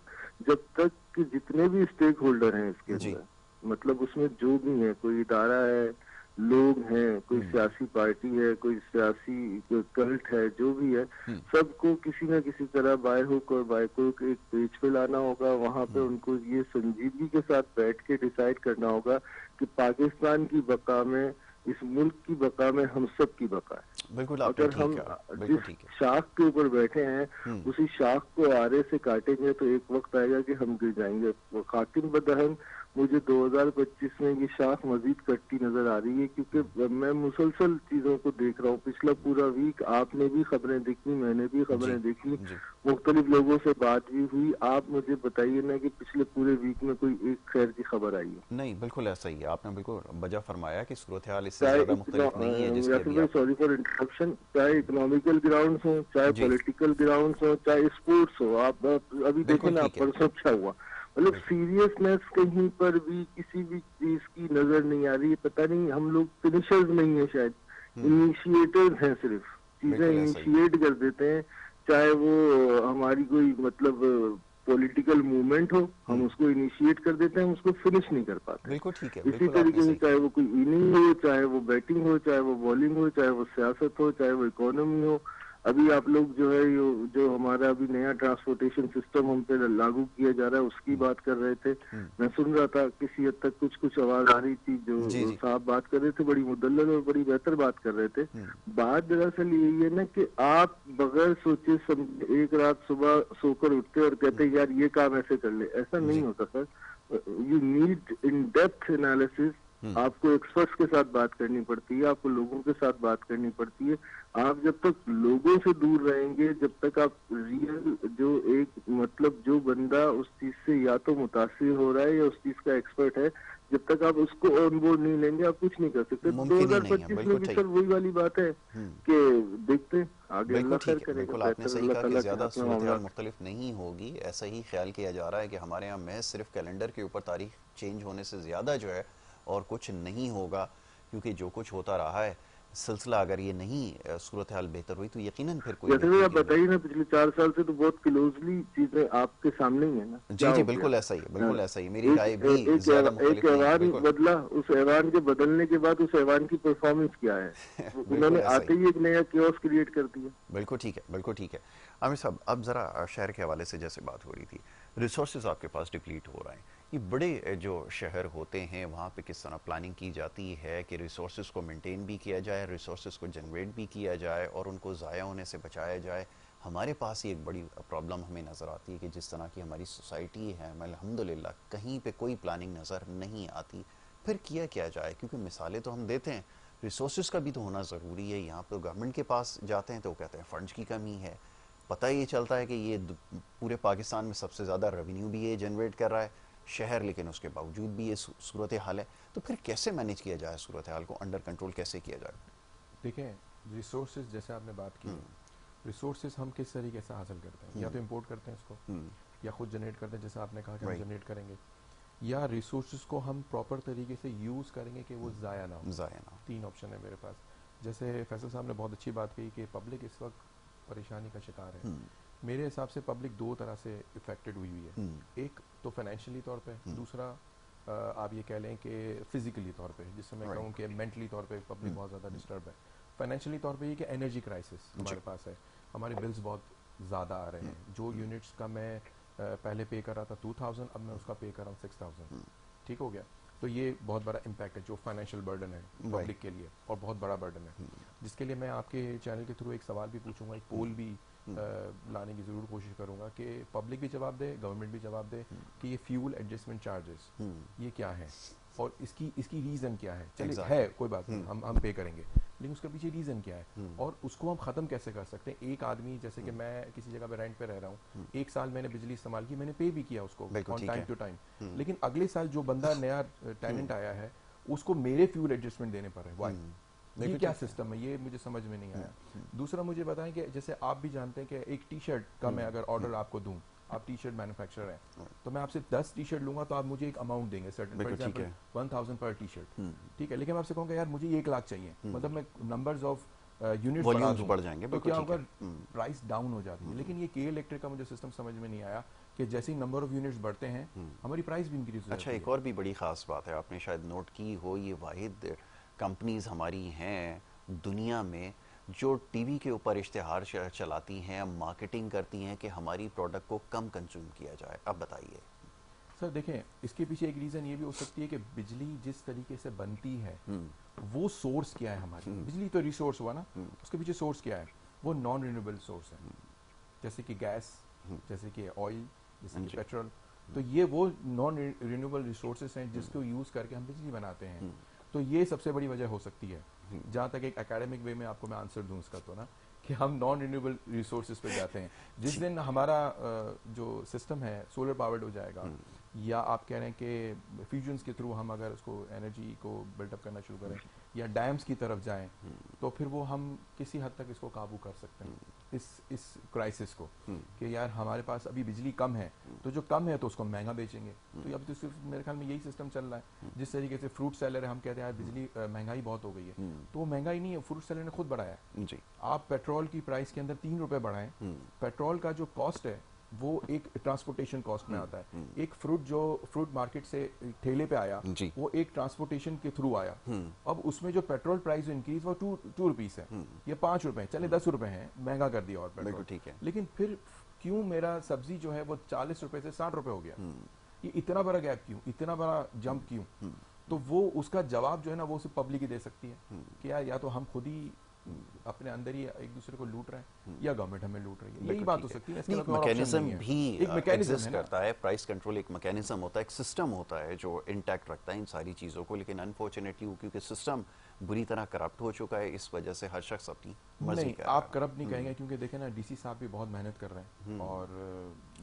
जब तक कि जितने भी स्टेक होल्डर हैं इसके अंदर, मतलब उसमें जो भी है, कोई इदारा है, लोग हैं, कोई सियासी पार्टी है, कोई सियासी कल्ट है, जो भी है, सबको किसी न किसी तरह बाय हुक और बाय क्रुक एक पेज पे लाना होगा। वहां पे उनको ये संजीदगी के साथ बैठ के डिसाइड करना होगा कि पाकिस्तान की बका में, इस मुल्क की बका में हम सब की बका है। बिल्कुल, अगर हम जिस शाख के ऊपर बैठे हैं उसी शाख को आरे से काटेंगे तो एक वक्त आएगा कि हम गिर जाएंगे। खातिन बदहन मुझे 2025 में ये शाख मजीद कटती नजर आ रही है, क्योंकि मैं मुसलसल चीजों को देख रहा हूँ। पिछला पूरा वीक आपने भी खबरें देखी, मैंने भी खबरें देखी, मुख्तलिफ लोगों से बात भी हुई। आप मुझे बताइए ना कि पिछले पूरे वीक में कोई एक खैर की खबर आई है? नहीं, बिल्कुल ऐसा ही है, आपने बिल्कुल वजह फरमाया कि सूरत हाल इससे ज्यादा मुख्तलिफ नहीं है जिसके सॉरी फॉर इंटरप्शन। चाहे इकोनॉमिकल ग्राउंड्स हो, चाहे पॉलिटिकल ग्राउंड्स हो, चाहे स्पोर्ट्स हो, आप अभी देखें ना, परसों क्या हुआ, मतलब सीरियसनेस कहीं पर भी किसी भी चीज की नजर नहीं आ रही। पता नहीं हम लोग फिनिशर्स नहीं है शायद, इनिशिएटर्स हैं सिर्फ, चीजें बिल्कुल ऐसा ही है। इनिशिएट कर देते हैं। चाहे वो हमारी कोई मतलब पॉलिटिकल मूवमेंट हो, हम उसको इनिशिएट कर देते हैं, हम उसको फिनिश नहीं कर पाते। बिल्कुल ठीक है, इसी बिल्कुल आपने तरीके से सही चाहे कहा। वो कोई इनिंग हो, चाहे वो बैटिंग हो, चाहे वो बॉलिंग हो, चाहे वो सियासत हो, चाहे वो इकोनॉमी हो। अभी आप लोग जो है जो हमारा अभी नया ट्रांसपोर्टेशन सिस्टम हम पे लागू किया जा रहा है उसकी बात कर रहे थे। मैं सुन रहा था किसी हद तक कुछ कुछ आवाज आ रही थी, जी जो जी। साहब बात कर रहे थे बड़ी मुदल्लल और बड़ी बेहतर बात कर रहे थे। बात दरअसल यही है ना कि आप बगैर सोचे समझे एक रात सुबह सोकर उठते और कहते यार ये काम ऐसे कर ले, ऐसा नहीं जी। होता sir. You need in depth analysis. आपको एक्सपर्ट्स के साथ बात करनी पड़ती है, आपको लोगों के साथ बात करनी पड़ती है। आप जब तक लोगों से दूर रहेंगे, जब तक आप रियल जो एक मतलब जो बंदा उस चीज से या तो मुतासिर हो रहा है या उस चीज का एक्सपर्ट है, जब तक आप उसको ऑन बोर्ड नहीं लेंगे आप कुछ नहीं कर सकते। मुमकिन ही नहीं है, 2025 में बिल्कुल भी सही। सर वही वाली बात है कि देखते हैं आगे, बिल्कुल अल्लाह खैर ठीक है, करेगा, बिल्कुल आपने बेहतर सही अल्लाह कहा कि ताला के ज़्यादा हाथ में सूरत मामला। हाल मुख्तलिफ नहीं होगी। ऐसा ही ख्याल किया जा रहा है कि हमारे यहाँ महज सिर्फ कैलेंडर के ऊपर तारीख चेंज होने से ज़्यादा जो है और कुछ नहीं होगा, क्योंकि जो कुछ होता रहा है सिलसिला, अगर ये नहीं सूरत हाल बेहतर हुई तो यकीनन फिर कोई जैसे भी बेहतरी आप की उम्मीद। बताइए ना, पिछले 4 साल से तो बहुत क्लोजली चीजें आपके सामने ही है ना, क्या जी जी, हो गया। बिल्कुल ऐसा ही है, हाँ, बिल्कुल ऐसा ही। मेरी राय भी एक ज़्यादा मुख्तलिफ नहीं है, ऐवान बिल्कुल। बदला, उस ऐवान के बदलने के बाद उस ऐवान की परफॉर्मेंस क्या है। बिल्कुल उन्होंने ऐसा ही। आते ही एक नया क्योस क्रिएट कर दिया। बिल्कुल ठीक है, बिल्कुल ठीक है। आमिर साहब, अब ज़रा शहर के हवाले से जैसे बात हो रही थी, रिसोर्सेज आपके पास डिप्लीट हो रहे हैं। ये बड़े जो शहर होते हैं वहाँ पे किस तरह प्लानिंग की जाती है कि रिसोर्सेज को मेंटेन भी किया जाए, रिसोर्सेज को जनरेट भी किया जाए और उनको ज़ाया होने से बचाया जाए। हमारे पास ही एक बड़ी प्रॉब्लम हमें नज़र आती है कि जिस तरह की हमारी सोसाइटी है, अल्हम्दुलिल्लाह कहीं पे कोई प्लानिंग नज़र नहीं आती। फिर किया क्या जाए, क्योंकि मिसालें तो हम देते हैं, रिसोर्सेज का भी तो होना ज़रूरी है। यहाँ पर गवर्नमेंट के पास जाते हैं तो वो कहते हैं फ़ंड्स की कमी है। पता ये चलता है कि ये पूरे पाकिस्तान में सबसे ज़्यादा रेवेन्यू भी ये जनरेट कर रहा है शहर, लेकिन उसके बावजूद भी ये सूरत हाल है। तो फिर कैसे मैनेज किया जाए, सूरत हाल को अंडर कंट्रोल कैसे किया जाए? देखें, रिसोर्सेज जैसे आपने बात की, रिसोर्सेज हम किस तरीके से हासिल करते हैं, या तो इम्पोर्ट करते हैं इसको, या खुद जनरेट करते हैं जैसे आपने कहा कि हम जनरेट करेंगे, या रिसोर्सेज को हम प्रॉपर तरीके से यूज़ करेंगे कि वो ज़ाया ना हो। ज़ाया ना हो। तीन ऑप्शन है मेरे पास। जैसे फैसल साहब ने बहुत अच्छी बात कही कि पब्लिक इस वक्त परेशानी का शिकार है। मेरे हिसाब से पब्लिक दो तरह से इफेक्टेड हुई है। एक तो फाइनेंशियली तौर पे, दूसरा आप ये कह लें कि फिजिकली तौर पे, जिससे मैं कहूँ कि मेंटली तौर पे पब्लिक बहुत ज़्यादा डिस्टर्ब है। फाइनेंशियली तौर पे ये कि एनर्जी क्राइसिस हमारे पास है, हमारे बिल्स बहुत ज़्यादा आ रहे हैं। जो यूनिट्स का मैं पहले पे कर रहा था 2000, अब मैं उसका पे कर रहा हूँ 6000। ठीक हो गया। तो ये बहुत बड़ा इम्पैक्ट है जो फाइनेंशियल बर्डन है पब्लिक के लिए, और बहुत बड़ा बर्डन है, जिसके लिए मैं आपके चैनल के थ्रू एक सवाल भी पूछूंगा, एक पोल भी लाने की ज़रूर कोशिश करूंगा कि पब्लिक भी जवाब दे, गवर्नमेंट भी जवाब दे कि ये फ्यूल एडजस्टमेंट चार्जेस ये क्या है और इसकी रीज़न क्या है। चलिए है कोई बात नहीं, हम पे करेंगे, लेकिन उसके पीछे रीज़न क्या है और उसको हम ख़त्म कैसे कर सकते हैं। एक आदमी, जैसे कि मैं किसी जगह पे रेंट पे रह रहा हूँ, एक साल मैंने बिजली इस्तेमाल की, मैंने पे भी किया उसको ऑन टाइम टू टाइम, लेकिन अगले साल जो बंदा नया टेनेंट आया है उसको मेरे फ्यूल एडजस्टमेंट देने पड़ रहे हैं। वाई? ये क्या सिस्टम है, ये मुझे समझ में नहीं आया। दूसरा मुझे बताएं कि जैसे आप भी जानते हैं कि एक टी शर्ट का मैं अगर ऑर्डर आपको दूं, आप टी शर्ट मैन्युफैक्चरर हैं, तो मैं आपसे 10 टी शर्ट लूंगा तो आप मुझे एक अमाउंट देंगे सर्टेन, फॉर एग्जांपल 1000 पर टी शर्ट, ठीक है। लेकिन मैं आपसे कहूँगा यार मुझे 1 लाख चाहिए, मतलब मैं नंबर्स ऑफ यूनिट बढ़ जाएंगे, तो क्या होगा, प्राइस डाउन हो जाती है। लेकिन ये के इलेक्ट्रिक का मुझे सिस्टम समझ में नहीं आया कि जैसे ही नंबर ऑफ यूनिट्स बढ़ते हैं हमारी प्राइस भी इंक्रीज हो जाती है। अच्छा, एक और भी बड़ी ख़ास बात है, आपने शायद नोट की हो, ये वाहिद कंपनीज हमारी हैं दुनिया में जो टीवी के ऊपर इश्तिहार चलाती हैं, मार्केटिंग करती हैं कि हमारी प्रोडक्ट को कम कंज्यूम किया जाए। अब बताइए सर। देखें, इसके पीछे एक रीज़न ये भी हो सकती है कि बिजली जिस तरीके से बनती है वो सोर्स क्या है हमारी। बिजली तो रिसोर्स हुआ ना, उसके पीछे सोर्स क्या है, वो नॉन रिन्यूएबल सोर्स है, जैसे कि गैस, जैसे कि ऑयल, जैसे कि पेट्रोल। तो ये वो नॉन रिन्यूएबल रिसोर्सेज हैं जिसको यूज़ करके हम बिजली बनाते हैं। तो ये सबसे बड़ी वजह हो सकती है। जहाँ तक एक एकेडमिक वे में आपको मैं आंसर दूँ इसका, तो ना कि हम नॉन रिन्यूएबल रिसोर्सेज पे जाते हैं। जिस दिन हमारा जो सिस्टम है सोलर पावर्ड हो जाएगा, या आप कह रहे हैं कि फ्यूजन्स के थ्रू हम अगर उसको एनर्जी को बिल्डअप करना शुरू करें या डैम्स की तरफ जाएं, तो फिर वो हम किसी हद तक इसको काबू कर सकते हैं, इस क्राइसिस को, कि यार हमारे पास अभी बिजली कम है, तो जो कम है तो उसको महंगा बेचेंगे। तो अब तो सिर्फ मेरे ख्याल में यही सिस्टम चल रहा है। जिस तरीके से फ्रूट सेलर है, हम कहते हैं यार बिजली महंगाई बहुत हो गई है, तो वो महंगाई नहीं है, फ्रूट सेलर ने खुद बढ़ाया है। जी। आप पेट्रोल की प्राइस के अंदर 3 रुपए बढ़ाएं, पेट्रोल का जो कॉस्ट है वो एक ट्रांसपोर्टेशन कॉस्ट में आता है। एक फ्रूट मार्केट से ठेले पे आया, जी। वो एक ट्रांसपोर्टेशन के थ्रू आया। अब उसमें जो पेट्रोल प्राइस इंक्रीज वो 2 रुपीस है, ये 5 रुपए, चले 10 रुपए हैं, महंगा कर दिया और पेट्रोल, ठीक है। लेकिन फिर क्यों मेरा सब्जी जो है वो 40 रुपए से 60 रुपए हो गया? ये इतना बड़ा गैप क्यों, इतना बड़ा जंप क्यों? तो वो उसका जवाब जो है ना वो सिर्फ पब्लिक ही दे सकती है कि यार या तो हम खुद ही अपने अंदर ही एक दूसरे को लूट रहे हैं या गवर्नमेंट हमें लूट रही है। यही बात हो सकती है। एक मैकेनिज्म भी एक मैकेनिज्म एग्जिस्ट करता है, प्राइस कंट्रोल एक मैकेनिज्म होता है, एक सिस्टम होता है जो इंटैक्ट रखता है इन सारी चीज़ों को, लेकिन अनफॉर्चुनेटली क्योंकि सिस्टम बुरी तरह करप्ट हो चुका है, इस वजह से हर शख्स अपनी मर्जी नहीं, कर रहा है। आप करप्ट नहीं कहेंगे, क्योंकि देखें ना डीसी साहब भी बहुत मेहनत कर रहे हैं और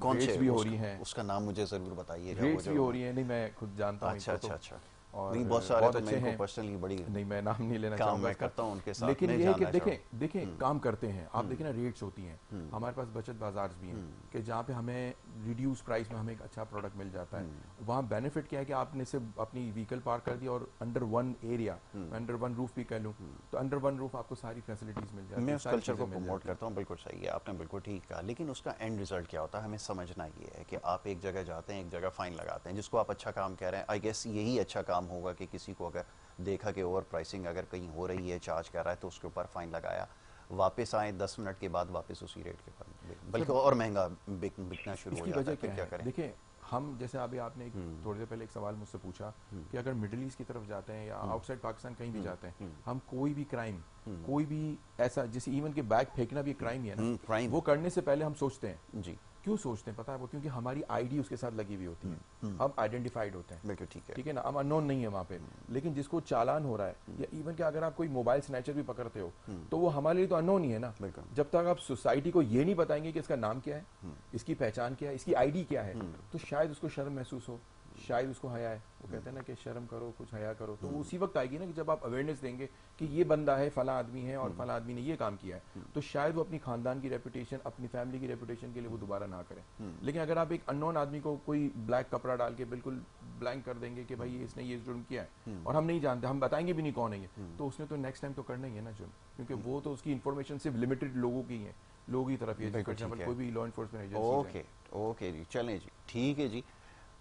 कौन रेट्स से भी हो रही हैं, उसका नाम मुझे जरूर बताइएगा। रेट्स भी हो रही है। नहीं, मैं खुद जानता हूँ। अच्छा अच्छा अच्छा। और नहीं, बहुत सारे तो अच्छे मैं हैं, पर्सनली बड़ी नहीं मैं नाम नहीं लेना काम चाहूंगा मैं इसका, करता हूं उनके साथ, लेकिन मैं ये है कि जानना देखें काम करते हैं। आप देखें ना रेट्स होती हैं, हमारे पास बचत बाजार भी हैं कि जहाँ पे हमें रिड्यूस प्राइस में हमें एक अच्छा प्रोडक्ट मिल जाता है। वहाँ बेनिफिट क्या है कि आपने सिर्फ अपनी व्हीकल पार्क कर दिया और under one area, under one roof भी कह लूँ, तो अंडर वन रूफ आपको सारी फैसिलिटीज मिल जाती है। मैं उस कल्चर को प्रमोट करता हूँ, बिल्कुल सही है, आपने बिल्कुल ठीक कहा, लेकिन उसका एंड रिजल्ट क्या होता है हमें समझना ये है कि आप एक जगह जाते हैं, एक जगह फाइन लगाते हैं, जिसको आप अच्छा काम कह रहे हैं, आई गेस यही अच्छा काम होगा कि किसी को अगर देखा कि ओवर प्राइसिंग अगर कहीं हो रही है, चार्ज कर रहा है, तो उसके ऊपर फाइन लगाया, वापस आए 10 मिनट के बाद वापस उसी रेट के पर, बल्कि और महंगा बिकना शुरू हो जाता है। फिर क्या करें? देखिए हम जैसे अभी आपने थोड़ी देर पहले एक सवाल मुझसे पूछा कि अगर मिडिल ईस्ट की तरफ जाते हैं या आउटसाइड पाकिस्तान कहीं भी जाते हैं, हम कोई भी क्राइम, कोई भी ऐसा, जैसे इवन के बैग फेंकना भी क्राइम ही है ना, क्राइम, वो करने से पहले हम सोचते हैं। जी। क्यों सोचते हैं पता है? वो क्योंकि हमारी आईडी उसके साथ लगी हुई होती है, हम आइडेंटिफाइड होते हैं। बिल्कुल ठीक है, ठीक है ना, हम अननोन नहीं है वहाँ पे। लेकिन जिसको चालान हो रहा है, या इवन कि अगर आप कोई मोबाइल स्नैचर भी पकड़ते हो, तो वो हमारे लिए तो अननोन ही है ना। जब तक आप सोसाइटी को ये नहीं बताएंगे कि इसका नाम क्या है, इसकी पहचान क्या है, इसकी आईडी क्या है, तो शायद उसको शर्म महसूस हो, शायद उसको हया है। वो कहते हैं ना कि शर्म करो कुछ हया करो, तो वो उसी वक्त आएगी ना कि जब आप अवेयरनेस देंगे कि ये बंदा है, फला आदमी है और फला आदमी ने ये काम किया है, तो शायद वो अपनी खानदान की रेपुटेशन, अपनी फैमिली की रेपुटेशन के लिए वो दोबारा ना करें। लेकिन अगर आप एक अननोन आदमी को कोई ब्लैक कपड़ा डाल के बिल्कुल ब्लैंक कर देंगे कि भाई इसने ये जुर्म किया है और हम नहीं जानते, हम बताएंगे भी नहीं कौन है ये, तो उसने तो नेक्स्ट टाइम तो करना ही है ना जुर्म, क्योंकि वो तो उसकी इन्फॉर्मेशन सिर्फ लिमिटेड लोगों की है, लोगों की तरफ ये, फॉर एग्जांपल कोई भी लॉ एनफोर्समेंट एजेंसी। ओके जी, चलें जी, ठीक है जी।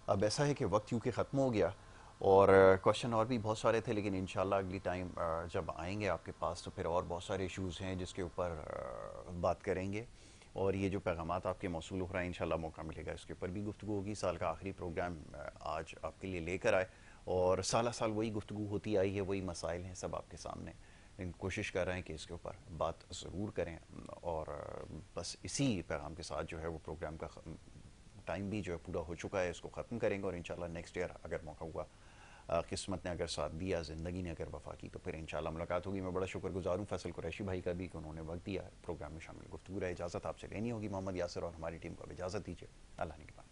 अब ऐसा है कि वक्त यूँ कि ख़त्म हो गया और क्वेश्चन और भी बहुत सारे थे, लेकिन इंशाल्लाह अगली टाइम जब आएंगे आपके पास तो फिर और बहुत सारे इश्यूज़ हैं जिसके ऊपर बात करेंगे, और ये जो पैगामात आपके मौसूल हो रहा है इंशाल्लाह मौका मिलेगा इसके ऊपर भी गुफ्तगू होगी। साल का आखिरी प्रोग्राम आज आपके लिए लेकर आए और साल साल वही गुफ्तगू होती आई है, वही मसाइल हैं सब आपके सामने, कोशिश कर रहे हैं कि इसके ऊपर बात ज़रूर करें, और बस इसी पैगाम के साथ जो है वो प्रोग्राम का टाइम भी जो है पूरा हो चुका है, इसको ख़त्म करेंगे और इंशाल्लाह नेक्स्ट ईयर अगर मौका हुआ, किस्मत ने अगर साथ दिया, ज़िंदगी ने अगर वफा की, तो फिर इंशाल्लाह मुलाकात होगी। मैं बड़ा शुक्रगुजार हूँ फैसल कुरैशी भाई का भी कि उन्होंने वक्त दिया प्रोग्राम में शामिल गुफ्तगू रहे। इजाज़त आपसे लेनी होगी, मोहम्मद यासिर और हमारी टीम को अब इजाज़त दीजिए, अल्लाह ने के बाद।